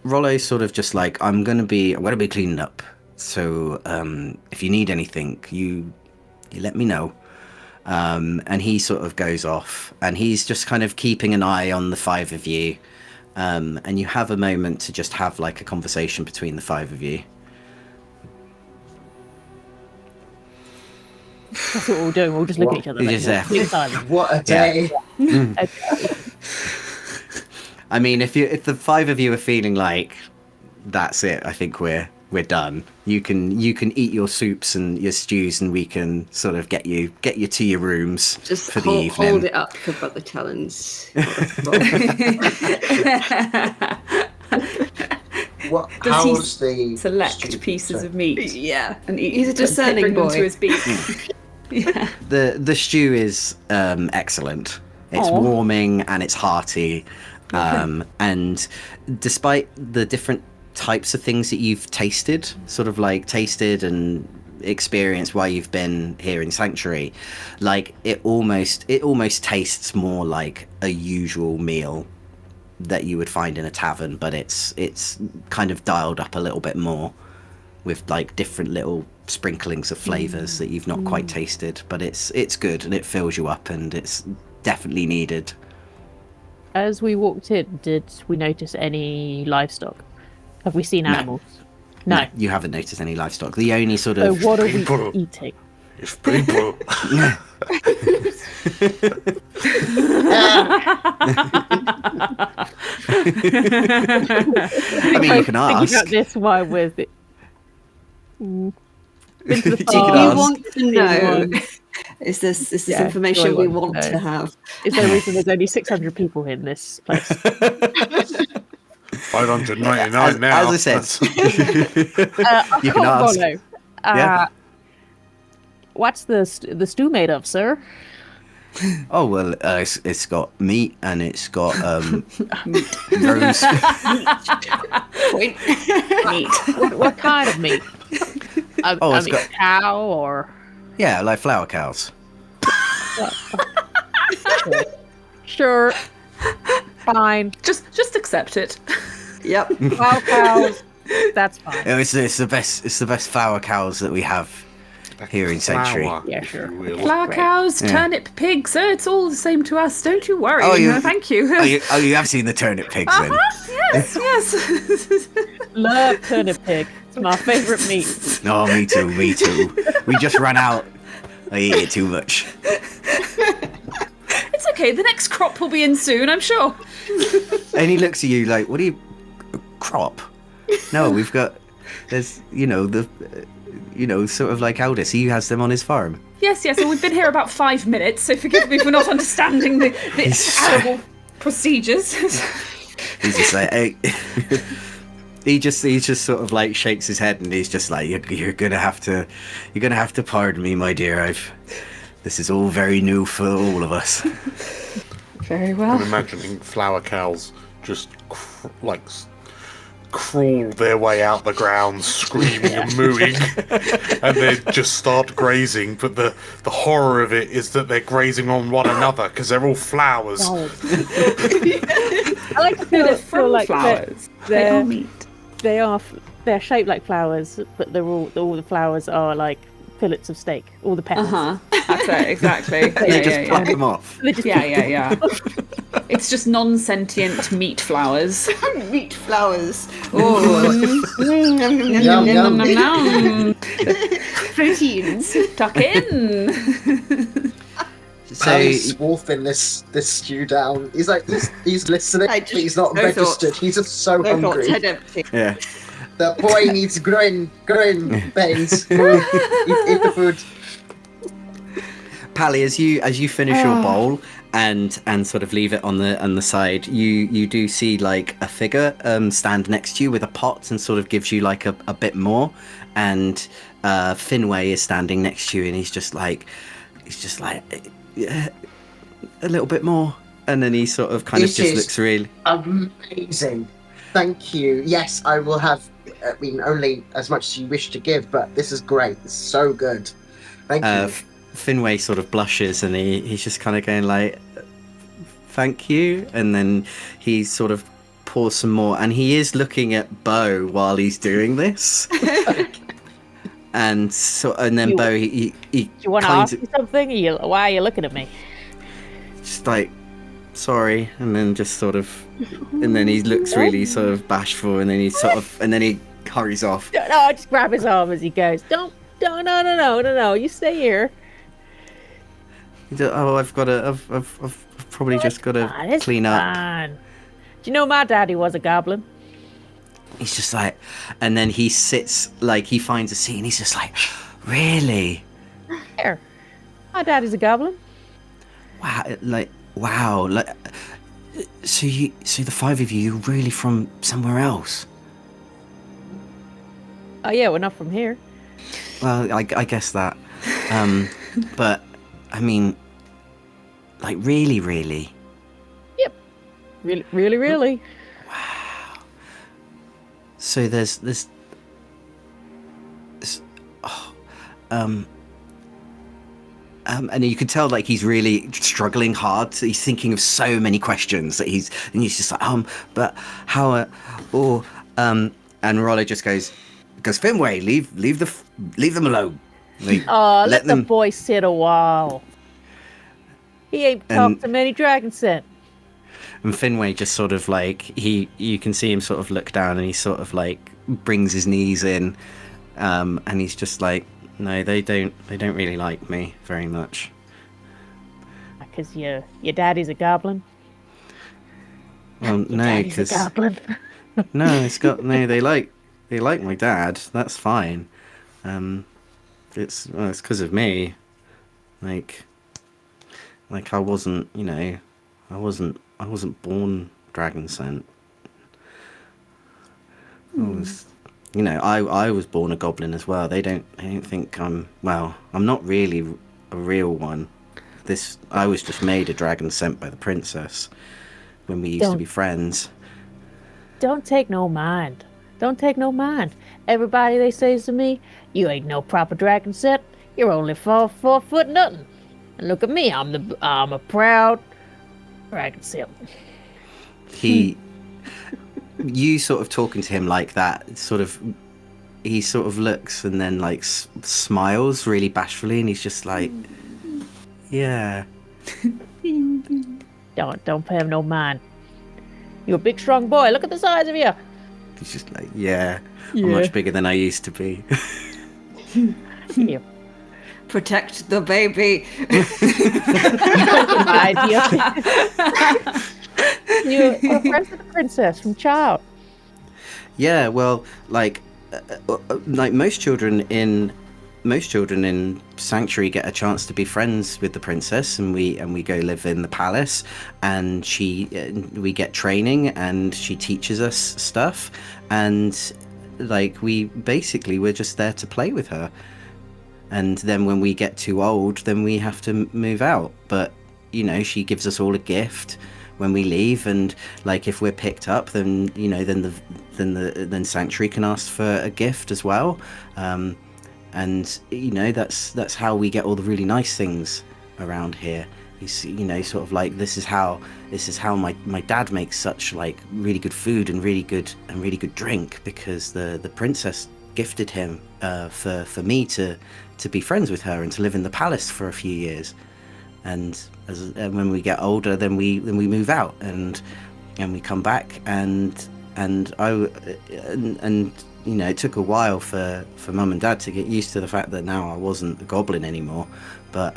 Rollo's sort of just like, I'm gonna be cleaning up. So if you need anything, you let me know. And he sort of goes off, and he's just kind of keeping an eye on the five of you. And you have a moment to just have like a conversation between the five of you. That's what we'll do. We'll just look at each other. What a day! I mean, if the five of you are feeling like that's it, I think we're done. You can eat your soups and your stews, and we can sort of get you to your rooms Just for the evening. Hold it up for Brother Talon's. How's the select pieces of meat? Yeah, and he's a discerning boy. Them to his beak. Yeah. The stew is excellent. It's warming and it's hearty. And despite the different types of things that you've tasted and experienced while you've been here in Sanctuary, like it almost tastes more like a usual meal that you would find in a tavern, but it's kind of dialed up a little bit more with like different little sprinklings of flavors that you've not quite tasted, but it's good and it fills you up and it's definitely needed. As we walked in, did we notice any livestock? Have we seen animals? No. You haven't noticed any livestock. The only sort of... So what are we eating? It's people. I mean, you can ask. Thinking about this while we're... You We can want to know. Is this information we want to have? Is there a reason there's only 600 people in this place? 599 now. As I said, you can ask. Yeah. What's the stew made of, sir? Oh well, it's got meat and it's got Meat. rose. Point. Meat. What kind of meat? It's got cow or... Yeah, like flower cows. Sure. Fine. Just accept it. Yep. Cow cows. That's fine. It's the best flower cows that we have here in Sanctuary. Yeah, sure. Flower Great. cows, turnip pigs, it's all the same to us. Don't you worry. Thank you. You have seen the turnip pigs then? Yes. Love turnip pig. It's my favourite meat. No, me too. We just ran out. I eat it too much. It's okay. The next crop will be in soon, I'm sure. And he looks at you like, what are you... crop? No, we've got... There's, sort of like Aldous. He has them on his farm. Yes. Well, we've been here about 5 minutes, so forgive me for not understanding the terrible procedures. He's just like... Hey. He just sort of like shakes his head and he's just like, you're gonna have to pardon me, my dear. This is all very new for all of us. Very well. I'm imagining flower cows just crawl their way out the ground, screaming and mooing, and then just start grazing. But the horror of it is that they're grazing on one another because they're all flowers. I like to feel like flowers. They're meat. They're shaped like flowers, but all the flowers are like fillets of steak. All the petals. That's exactly. They just pluck them off. Yeah. It's just non-sentient meat flowers. Meat flowers. Oh, Yum, yum. Nom. proteins. Tuck in. So Pally's wolfing this stew down. He's like, he's listening, I but just- he's not no registered. thoughts. He's just so No thoughts, hungry. head empty. yeah. The boy needs growing pains. Eat the food. Pally, as you finish your bowl and sort of leave it on the side, you do see like a figure stand next to you with a pot and sort of gives you like a bit more, and Finway is standing next to you and he's just like yeah, a little bit more, and then he sort of kind of This just is- looks really Amazing. Thank you. Yes, I will have, I mean, only as much as you wish to give, but this is great. It's so good. Thank you. Finway sort of blushes and he's just kind of going like, thank you, and then he sort of pours some more, and he is looking at Bo while he's doing this. And then You- Bo he Do you want to kind ask of me something? Why are you looking at me? just like, sorry, and then just sort of, and then he looks really sort of bashful, and then he hurries off. No, I just grab his arm as he goes. No. You stay here. Oh, I've probably just got to It's clean up. fine. Do you know my daddy was a goblin? He's just like, and then he sits, like, he finds a seat and he's just like, really? Here. My daddy's a goblin. Wow, like, so the five of you, you're really from somewhere else? Oh yeah, we're not from here. Well, I guess that, but, I mean, like, really? Really. So there's this, and you can tell like he's really struggling hard. So he's thinking of so many questions that he's just like, but how, and Rollo just goes, Finway, leave them alone. Like, Let the boy sit a while. He ain't talked to many dragon scent. And Finway just sort of like you can see him sort of look down and he sort of like brings his knees in, and he's just like, no, they don't really like me very much. Because your daddy's a goblin. Well, no, Daddy's a because goblin. no, they like my dad. That's fine. It's because of me. Like I wasn't, I wasn't born dragon scent. I was born a goblin as well. They don't think I'm not really a real one. I was just made a dragon sent by the princess when we used to be friends. Don't take no mind. Everybody they says to me, you ain't no proper dragon scent. You're only 4 foot nothing. And look at me, I'm a proud dragon scent. You sort of talking to him like that, he sort of looks and then like smiles really bashfully, and he's just like, yeah. Don't pay him no mind. You're a big strong boy. Look at the size of you. He's just like, yeah. I'm much bigger than I used to be. Here. Protect the baby. You are friends with the princess from child. Yeah, well, like most children in Sanctuary get a chance to be friends with the princess, and we go live in the palace, and we get training, and she teaches us stuff, and like we're just there to play with her. And then when we get too old, then we have to move out. But she gives us all a gift when we leave, and like if we're picked up, then then Sanctuary can ask for a gift as well. And that's how we get all the really nice things around here. You see, sort of like this is how my dad makes such like really good food and really good drink, because the princess gifted him for me to be friends with her and to live in the palace for a few years. And when we get older, then we move out and we come back and you know, it took a while for Mum and Dad to get used to the fact that now I wasn't a goblin anymore. But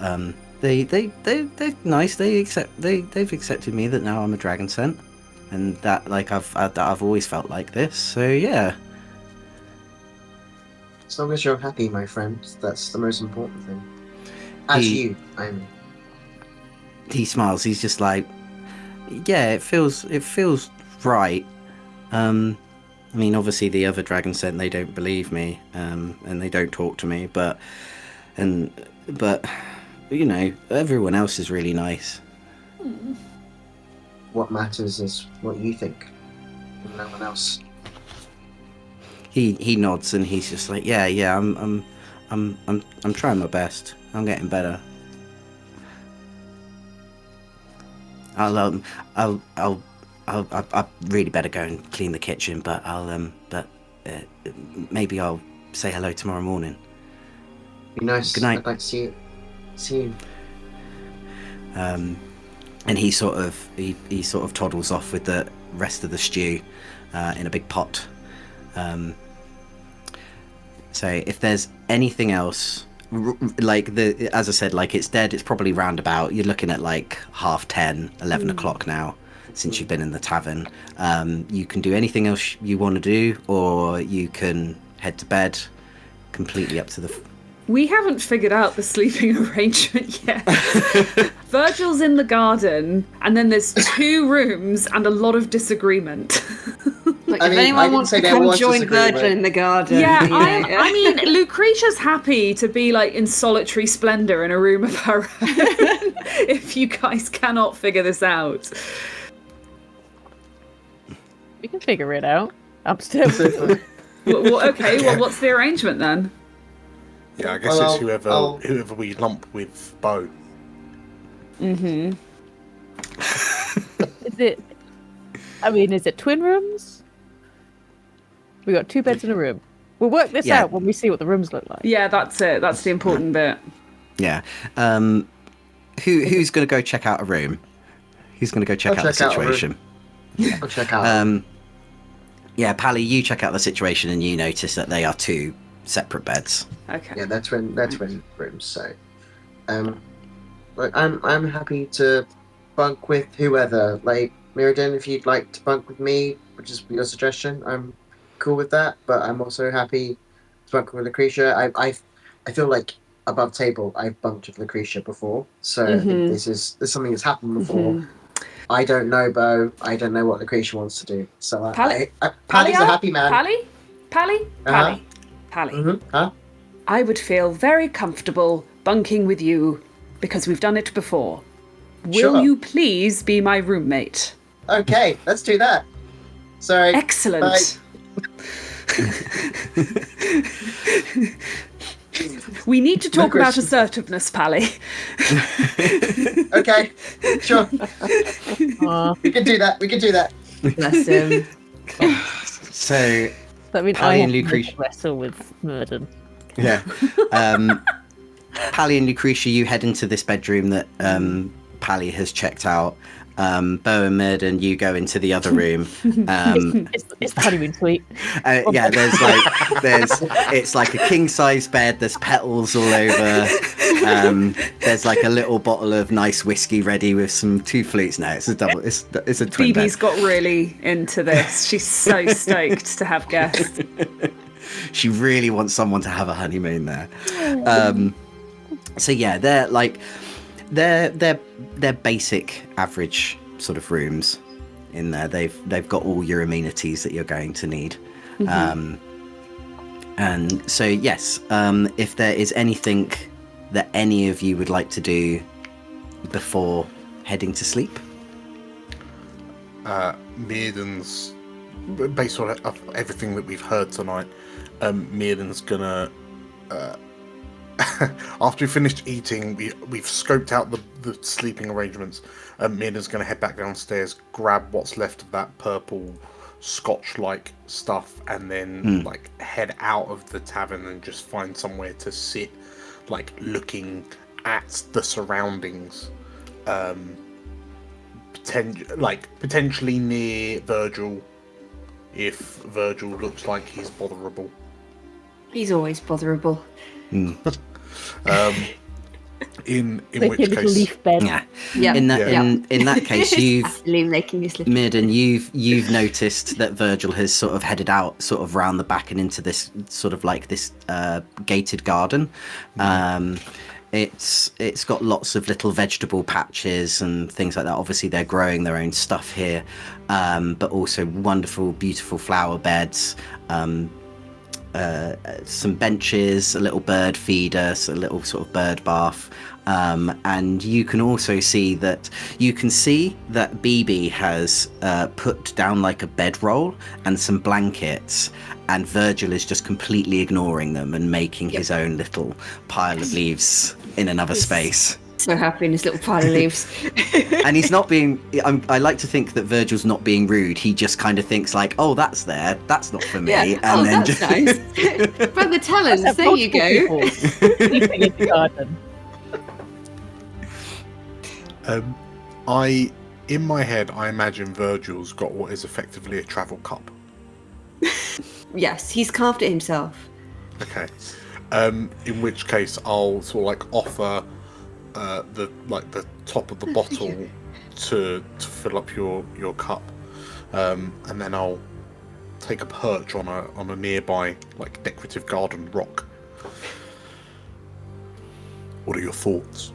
they're nice. They've accepted me that now I'm a dragon scent, and that like I've always felt like this. So yeah. As long as you're happy, my friend, that's the most important thing. As he smiles. He's just like, yeah, it feels right. I mean, obviously the other dragon scent, they don't believe me, and they don't talk to me, but you know, everyone else is really nice. What matters is what you think, and no one else. He nods and he's just like, yeah, I'm trying my best. I'm getting better. I'll really better go and clean the kitchen, but maybe I'll say hello tomorrow morning. Be nice. Good night. I'd like to see you. And he sort of toddles off with the rest of the stew in a big pot. So if there's anything else, as I said, like it's dead, it's probably roundabout. You're looking at like 10:30, 11 o'clock now, since you've been in the tavern. You can do anything else you want to do, or you can head to bed. Completely up to the. We haven't figured out the sleeping arrangement yet. Virgil's in the garden, and then there's 2 rooms and a lot of disagreement. Like, if anyone wants to come join Virgil in the garden. Yeah, I mean, Lucretia's happy to be like in solitary splendor in a room of her own. If you guys cannot figure this out. We can figure it out. Upstairs. Okay, well, what's the arrangement then? Yeah, I guess it's whoever we lump with Bo. Mm-hmm. Is it twin rooms? We got 2 beds in a room. We'll work this out when we see what the rooms look like. Yeah, that's it. That's the important bit. Yeah. Who's going to go check out a room? Who's going to go check out the situation? I'll check out. Yeah, Pally, you check out the situation and you notice that they are 2 separate beds. Okay. Yeah, that's when rooms. So, I'm happy to bunk with whoever. Like Mirrodin, if you'd like to bunk with me, which is your suggestion, I'm cool with that. But I'm also happy to bunk with Lucretia. I feel like above table, I've bunked with Lucretia before, so I think this is something that's happened before. I don't know, Bo. I don't know what Lucretia wants to do. So Pally's a happy man. Pally. Huh? I would feel very comfortable bunking with you because we've done it before. Will you please be my roommate? Okay, let's do that. Sorry. Excellent. Bye. We need to talk about assertiveness, Pally. Okay, sure. We can do that. Bless him. So, That means Pally I and have to Lucretia. wrestle with Murden. Yeah. Pally and Lucretia, you head into this bedroom that Pally has checked out. Bo and Murden, you go into the other room. It's the honeymoon suite. Yeah, it's like a king size bed. There's petals all over. There's like a little bottle of nice whiskey ready with some 2 flutes. No, it's a double. It's a twin Phoebe's bed. got really into this. She's so stoked to have guests. She really wants someone to have a honeymoon there. So yeah, they're basic average sort of rooms in there. They've got all your amenities that you're going to need. And so yes, if there is anything that any of you would like to do before heading to sleep. Mirrodin's, based on everything that we've heard tonight, Mirrodin's gonna after we finished eating, we've scoped out the sleeping arrangements. Mirrodin's gonna head back downstairs, grab what's left of that purple scotch-like stuff, and then like head out of the tavern and just find somewhere to sit, like looking at the surroundings, potentially near Virgil, if Virgil looks like he's botherable. He's always botherable. In Like which a little case, leaf bed. Yeah. In that case, you've Liam making his little. Mirden, you've noticed that Virgil has sort of headed out, sort of round the back and into this sort of like this gated garden. It's got lots of little vegetable patches and things like that. Obviously, they're growing their own stuff here, but also wonderful, beautiful flower beds. Some benches, a little bird feeder, so a little sort of bird bath, and you can also see that BB has put down like a bedroll and some blankets, and Virgil is just completely ignoring them and making his own little pile of leaves in another space. So happy in his little pile of leaves. And he's not being. I like to think that Virgil's not being rude. He just kind of thinks like, "Oh, that's there. That's not for me." Yeah. And then That's nice. From the talons, Have there you multiple go. people sleeping in the garden. In my head, I imagine Virgil's got what is effectively a travel cup. Yes, he's carved it himself. Okay. In which case, I'll sort of like offer the top of the bottle to fill up your cup, and then I'll take a perch on a nearby like decorative garden rock. What are your thoughts?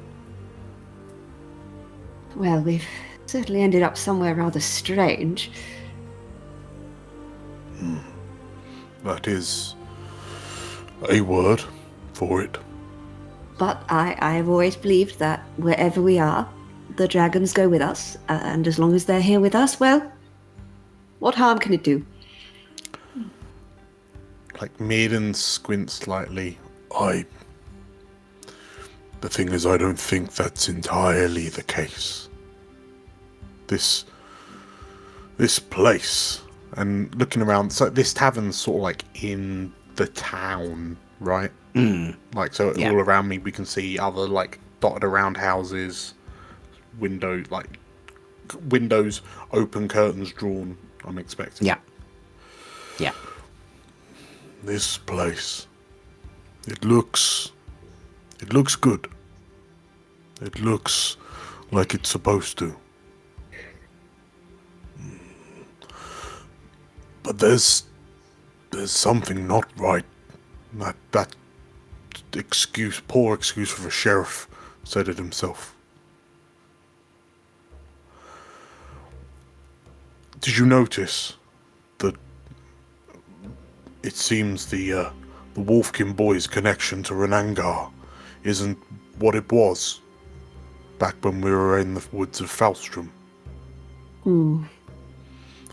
Well, we've certainly ended up somewhere rather strange. That is a word for it. But I've always believed that wherever we are, the dragons go with us. And as long as they're here with us, well, what harm can it do? Like Maiden squints slightly. The thing is, I don't think that's entirely the case. This place, and looking around, so this tavern's sort of like in the town, right? Like, so all around me we can see other like dotted around houses, windows, open, curtains drawn, I'm expecting. Yeah. This place, it looks good. It looks like it's supposed to. But there's something not right. That poor excuse for the sheriff said it himself. Did you notice that it seems the Wolfkin boys' connection to Renangar isn't what it was back when we were in the woods of Falstrom?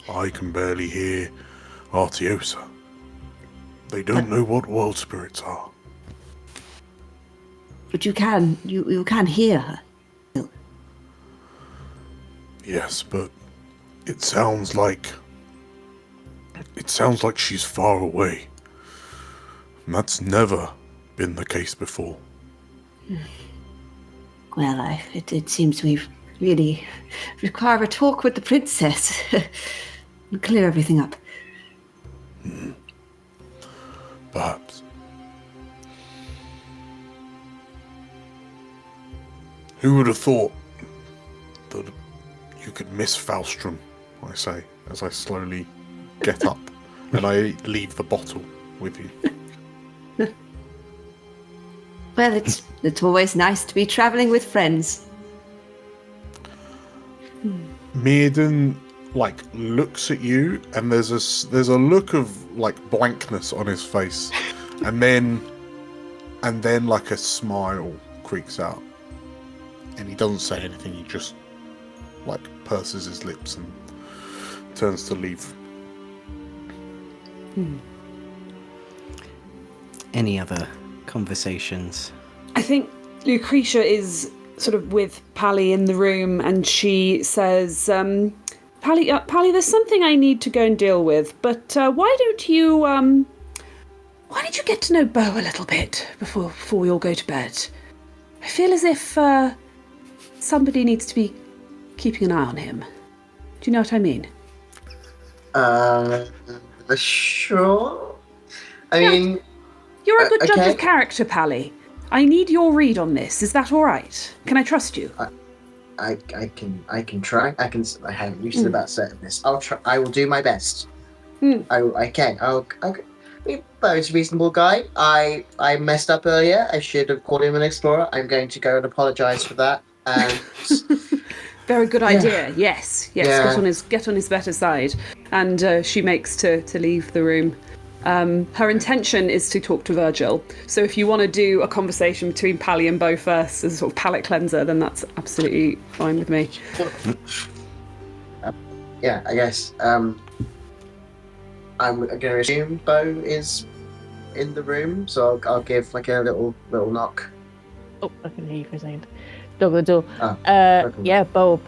I can barely hear Artiosa. They don't know what world spirits are. But you can hear her. Yes, but it sounds like she's far away. And that's never been the case before. Well, it seems we really require a talk with the princess and clear everything up. Perhaps. Who would have thought that you could miss Falstrom, I say, as I slowly get up and I leave the bottle with you. Well, it's always nice to be traveling with friends. Maiden looks at you, and there's a look of blankness on his face, and then like a smile creaks out, and he doesn't say anything. He just purses his lips and turns to leave. Any other conversations? I think Lucretia is sort of with Pally in the room, and she says, Pally, there's something I need to go and deal with, but why don't you get to know Bo a little bit before we all go to bed? I feel as if somebody needs to be keeping an eye on him. Do you know what I mean? Sure. I mean, you're a good judge okay. of character, Pally. I need your read on this. Is that all right? Can I trust you? I can try. I haven't used to about assertiveness. I'll try. I will do my best. I can. Bo's a reasonable guy. I messed up earlier. I should have called him an explorer. I'm going to go and apologise for that. And very good idea. Yes. Yeah. Get on his better side. And she makes to leave the room. Her intention is to talk to Virgil. So if you want to do a conversation between Pally and Bo first as a sort of palate cleanser, then that's absolutely fine with me. Yeah, I guess. I'm going to assume Bo is in the room, so I'll give like a little knock. Oh, I can hear you for a second. Dog the door. Okay. Yeah, Bo.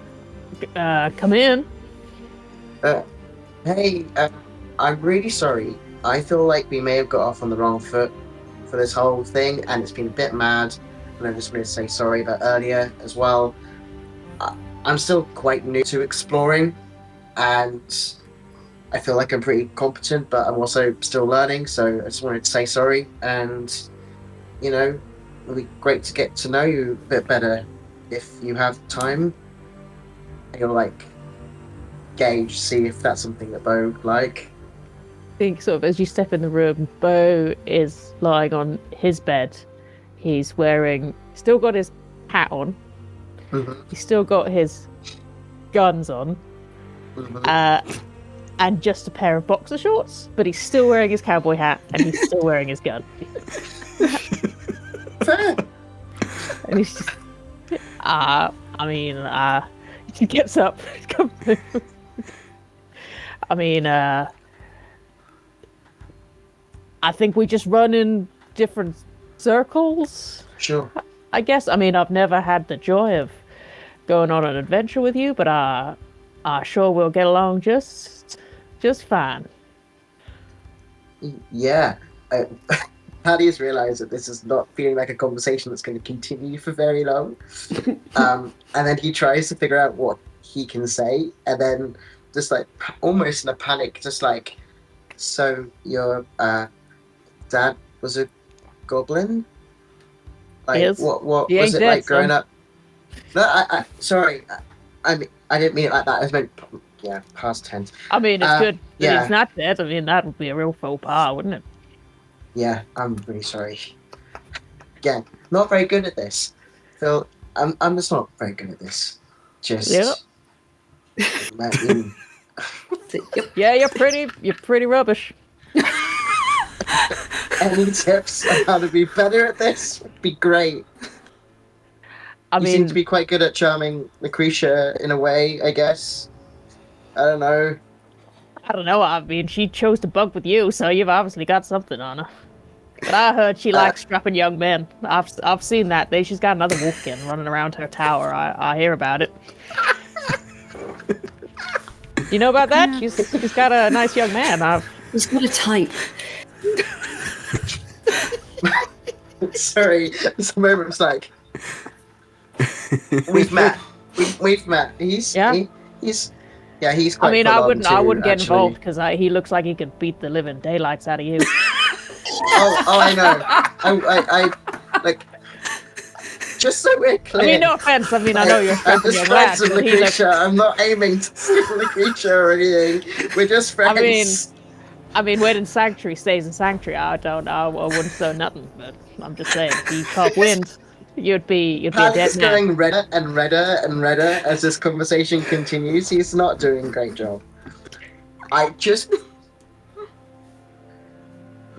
Come in. Hey, I'm really sorry. I feel like we may have got off on the wrong foot for this whole thing, and it's been a bit mad. And I just wanted to say sorry about earlier as well. I'm still quite new to exploring, and I feel like I'm pretty competent, but I'm also still learning. So I just wanted to say sorry, and it'll be great to get to know you a bit better if you have time. And you'll gauge, see if that's something that Bo would like. I think sort of as you step in the room, Bo is lying on his bed. He's still got his hat on. Mm-hmm. He's still got his guns on. Mm-hmm. And just a pair of boxer shorts, but he's still wearing his cowboy hat and he's still wearing his gun. Fair. And he's just, he gets up. I think we just run in different circles. Sure. I guess. I've never had the joy of going on an adventure with you, but sure we'll get along just fine. Yeah. Paddy has realised that this is not feeling like a conversation that's going to continue for very long. And then he tries to figure out what he can say, and then just almost in a panic, just so your dad was a goblin? Yes. What was it like growing up? No, I sorry. I didn't mean it like that. I meant past tense. It's good that yeah. he's not dead. That would be a real faux pas, wouldn't it? Yeah, I'm really sorry. Again, not very good at this. Phil, I'm just not very good at this. Just Yep. Yeah, you're pretty rubbish. Any tips on how to be better at this would be great. You seem to be quite good at charming Lucretia in a way, I guess. I don't know. She chose to bunk with you, so you've obviously got something on her. But I heard she likes strapping young men. I've seen that. She's got another wolfkin running around her tower. I hear about it. You know about that? Yeah. She's got a nice young man. He's got a type. Sorry, this moment was we've met. We've met. He's quite I wouldn't get actually. involved because he looks like he could beat the living daylights out of you. I know. I just so we're clear. No offense. I know you're I'm strapping just young lad. friends with Lucretia. I'm not aiming to steal Lucretia or anything. We're just friends. When in Sanctuary stays in Sanctuary, I wouldn't say nothing, but I'm just saying, if you caught wind, you'd be a dead man. Is going redder and redder and redder as this conversation continues. He's not doing a great job.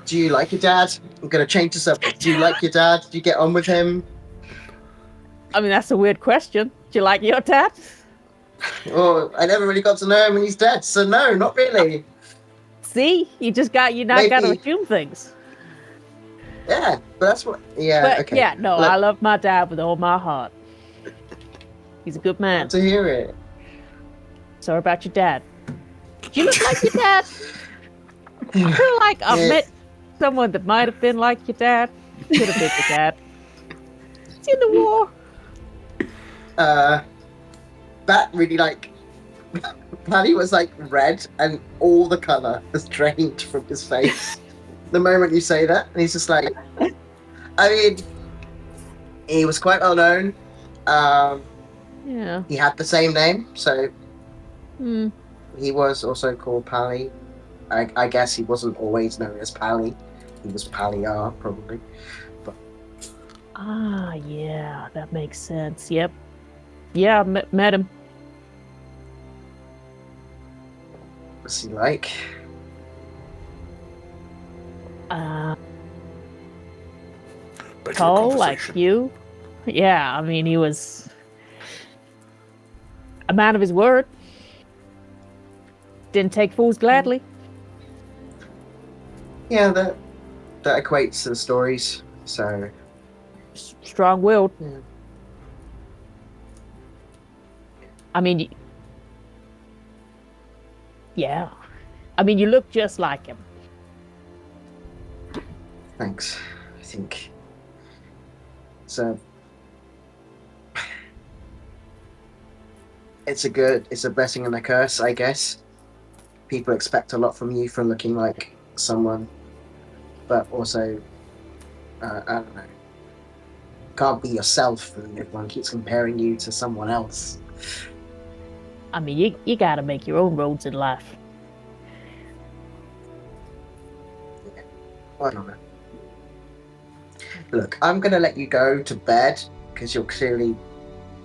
Do you like your dad? I'm going to change the subject. Do you like your dad? Do you get on with him? That's a weird question. Do you like your dad? Oh, I never really got to know him and he's dead, so no, not really. See? You got to assume things. Yeah, but that's what... Yeah, okay. Yeah, no, I love my dad with all my heart. He's a good man. To hear it. reports are about your dad. Do you look like your dad? I feel like I've met someone that might have been like your dad. Could have been your dad. It's in the war. That really Paddy was red and all the colour was drained from his face the moment you say that, and he's just like, I mean, he was quite well known. Yeah. He had the same name, so Hmm. he was also called Pally. I guess he wasn't always known as Pally. He was Pally-R, probably. Ah, yeah, that makes sense. Yep. Yeah, met him. What's he like? Better Tall like conversation. you. Yeah, I mean, he was a man of his word. Didn't take fools gladly. Yeah, that equates to the stories, so... Strong-willed. Yeah. I mean, yeah. I mean, you look just like him. Thanks. I think so. It's a blessing and a curse, I guess. People expect a lot from you for looking like someone, but also, I don't know. Can't be yourself, and everyone keeps comparing you to someone else. I mean, you gotta make your own roads in life. I don't know. Look, I'm gonna let you go to bed because you clearly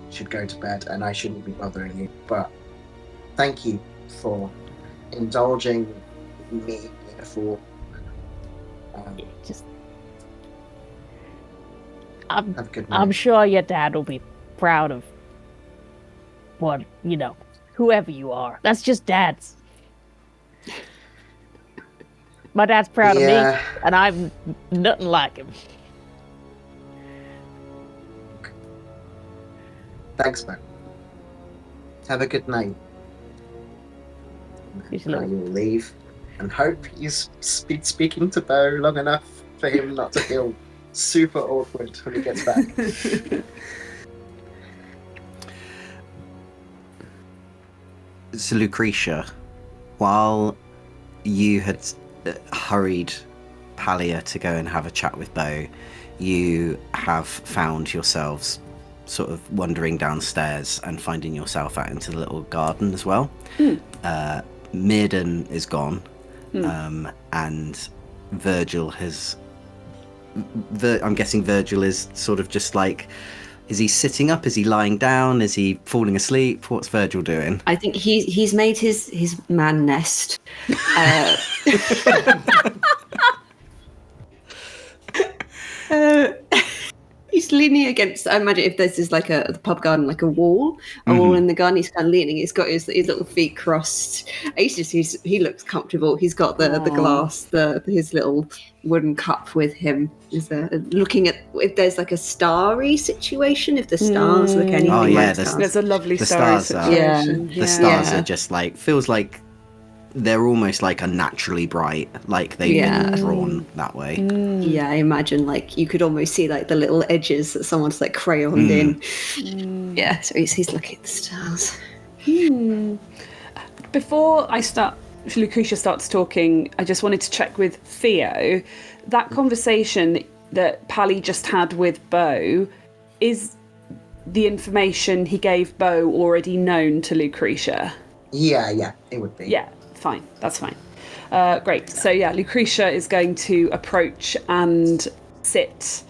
should go to bed, and I shouldn't be bothering you. But thank you for indulging me in a fool. Just, Have a good night. I'm sure your dad will be proud of whoever you are. That's just dads. My dad's proud of me, and I'm nothing like him. Thanks, man. Have a good night. He's I little- will leave and hope he's been speaking to Bo long enough for him not to feel super awkward when he gets back. So, Lucretia, while you had hurried Palia to go and have a chat with Bo, you have found yourselves sort of wandering downstairs and finding yourself out into the little garden as well. Mirden is gone, and Virgil has... I'm guessing Virgil is sort of just like... Is he sitting up? Is he lying down? Is he falling asleep? What's Virgil doing? I think he's made his man nest. He's leaning against. I imagine if this is like the pub garden, like a wall in the garden. He's kind of leaning. He's got his little feet crossed. He looks comfortable. He's got the glass, his little wooden cup with him. He's looking at if there's like a starry situation. If the stars look anything like stars. There's a lovely the starry stars situation. The stars are just like, feels like they're almost like unnaturally bright, like they've been drawn that way. Yeah, I imagine like you could almost see like the little edges that someone's like crayoned in. Yeah, so he's looking at the stars. Before Lucretia starts talking, I just wanted to check with Theo. That conversation that Pally just had with Bo, is the information he gave Bo already known to Lucretia? Yeah, it would be. Yeah, fine. That's fine. Great. So yeah, Lucretia is going to approach and sit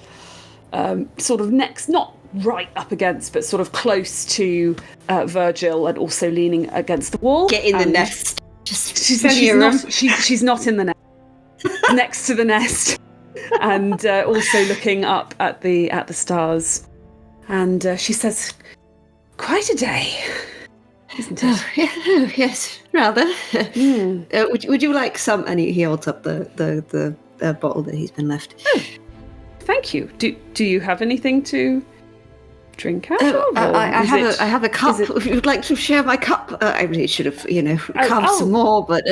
sort of next, not right up against, but sort of close to Virgil, and also leaning against the wall. Get in the And nest. Just She's not in the nest. Next to the nest, and also looking up at the stars. And she says, "Quite a day, isn't it?" Yes, rather. Would you like some? And he holds up the bottle that he's been left. Thank you. Do you have anything to drink out Oh, of? Or I have a cup. is it- If you'd like to share my cup, I really should have, carved oh. some more. But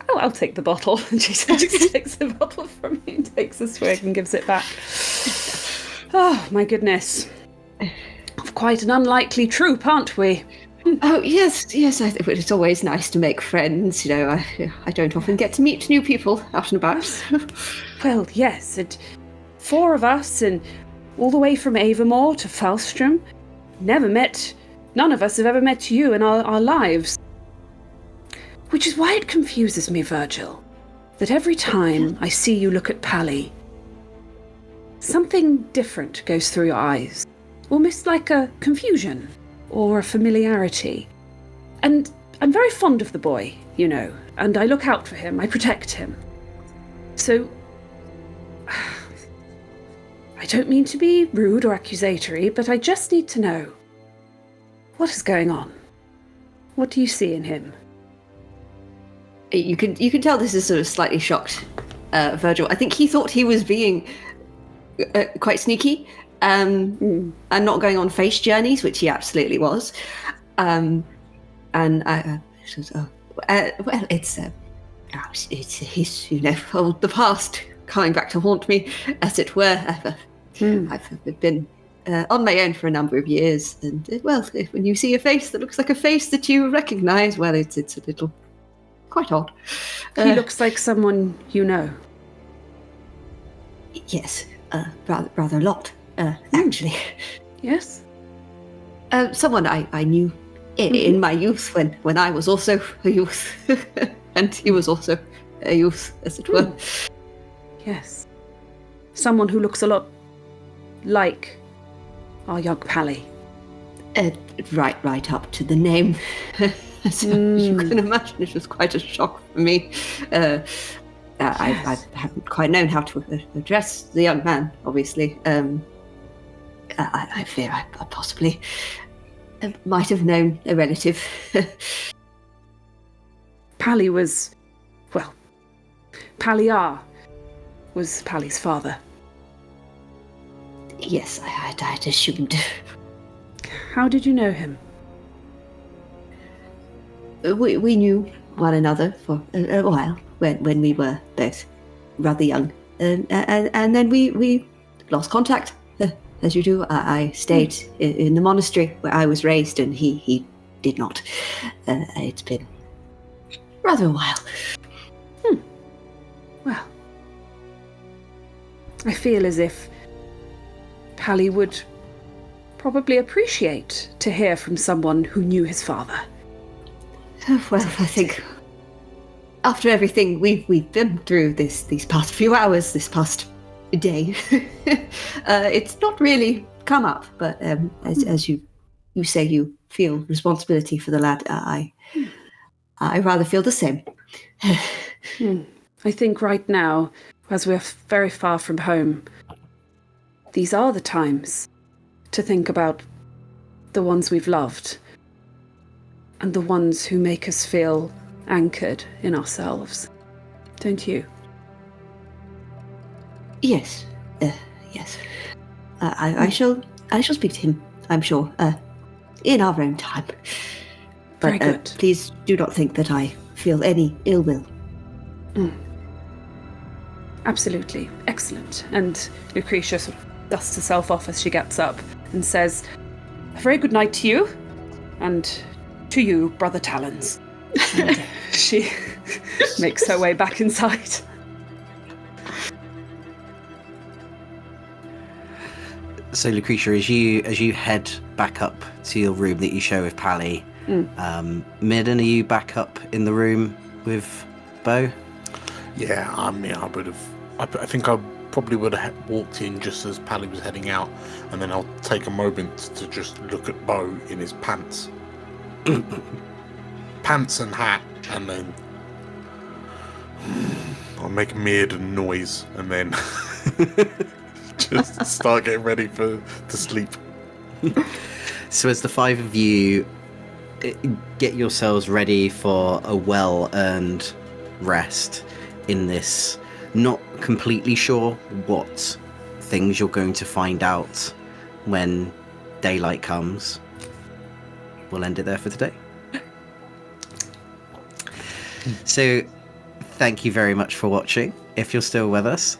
Oh, I'll take the bottle. And she just takes the bottle from me, takes a swig and gives it back. Oh, my goodness. Quite an unlikely troop, aren't we? oh yes, I think it's always nice to make friends. I don't often get to meet new people out and about. Well, yes, and 4 of us, and all the way from Avamore to Falstrom. None of us have ever met you in our lives. Which is why it confuses me, Virgil, that every time I see you look at Pally, something different goes through your eyes, almost like a confusion or a familiarity. And I'm very fond of the boy, and I look out for him, I protect him. So, I don't mean to be rude or accusatory, but I just need to know, what is going on? What do you see in him? You can tell this is sort of slightly shocked, Virgil. I think he thought he was being quite sneaky and not going on face journeys, which he absolutely was. Well, it's his the past coming back to haunt me, as it were. I've been on my own for a number of years, and when you see a face that looks like a face that you recognise, well, it's a little. Quite odd. He looks like someone you know. Yes, rather a lot, actually. Yes? Someone I knew in my youth when I was also a youth, and he was also a youth, as it were. Yes. Someone who looks a lot like our young Pally. Right up to the name. So you can imagine it was quite a shock for me. I haven't quite known how to address the young man, obviously. I fear I possibly might have known a relative. Pally was... well, Palliar was Pally's father. Yes, I'd assumed. How did you know him? We knew one another for a while when we were both rather young, and then we lost contact, as you do. I stayed in the monastery where I was raised, and he did not. It's been rather a while. Well, I feel as if Pally would probably appreciate to hear from someone who knew his father. Well, I think after everything we've been through these past few hours, this past day, it's not really come up. But as you say, you feel responsibility for the lad. I rather feel the same. I think right now, as we're very far from home, these are the times to think about the ones we've loved. And the ones who make us feel anchored in ourselves. Don't you? Yes. Yes. I shall speak to him, I'm sure, in our own time. But Very good. Please do not think that I feel any ill will. Absolutely. Excellent. And Lucretia sort of dusts herself off as she gets up and says, a very good night to you, and to you, Brother Talons. And she makes her way back inside. So, Lucretia, as you head back up to your room that you share with Pally, Midden, are you back up in the room with Bo? Yeah, I would have. I think I probably would have walked in just as Pally was heading out, and then I'll take a moment to just look at Bo in his pants. Pants and hat, and then I'll make a weird noise, and then just start getting ready to sleep. So as the 5 of you get yourselves ready for a well-earned rest in this, not completely sure what things you're going to find out when daylight comes, we'll end it there for today. So, thank you very much for watching. If you're still with us,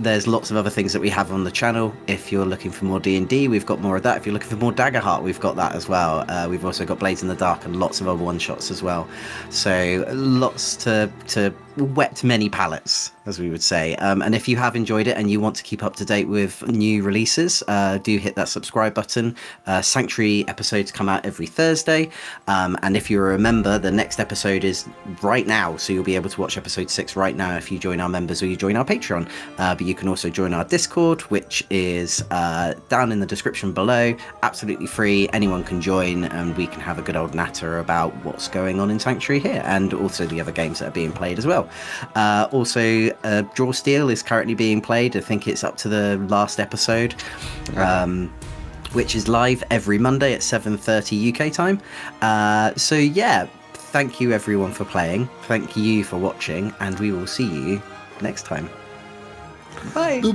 there's lots of other things that we have on the channel. If you're looking for more D&D, we've got more of that. If you're looking for more Daggerheart, we've got that as well. We've also got Blades in the Dark and lots of other one-shots as well. So lots to wet many palates, as we would say. And if you have enjoyed it and you want to keep up to date with new releases, do hit that subscribe button. Sanctuary episodes come out every Thursday. And if you remember, the next episode is right now. So you'll be able to watch episode 6 right now if you join our members or you join our Patreon. But you can also join our Discord, which is down in the description below. Absolutely free. Anyone can join and we can have a good old natter about what's going on in Sanctuary here and also the other games that are being played as well. Also, Draw Steel is currently being played. I think it's up to the last episode, which is live every Monday at 7:30 UK time. So yeah, thank you everyone for playing. Thank you for watching, and we will see you next time. Bye. Bye.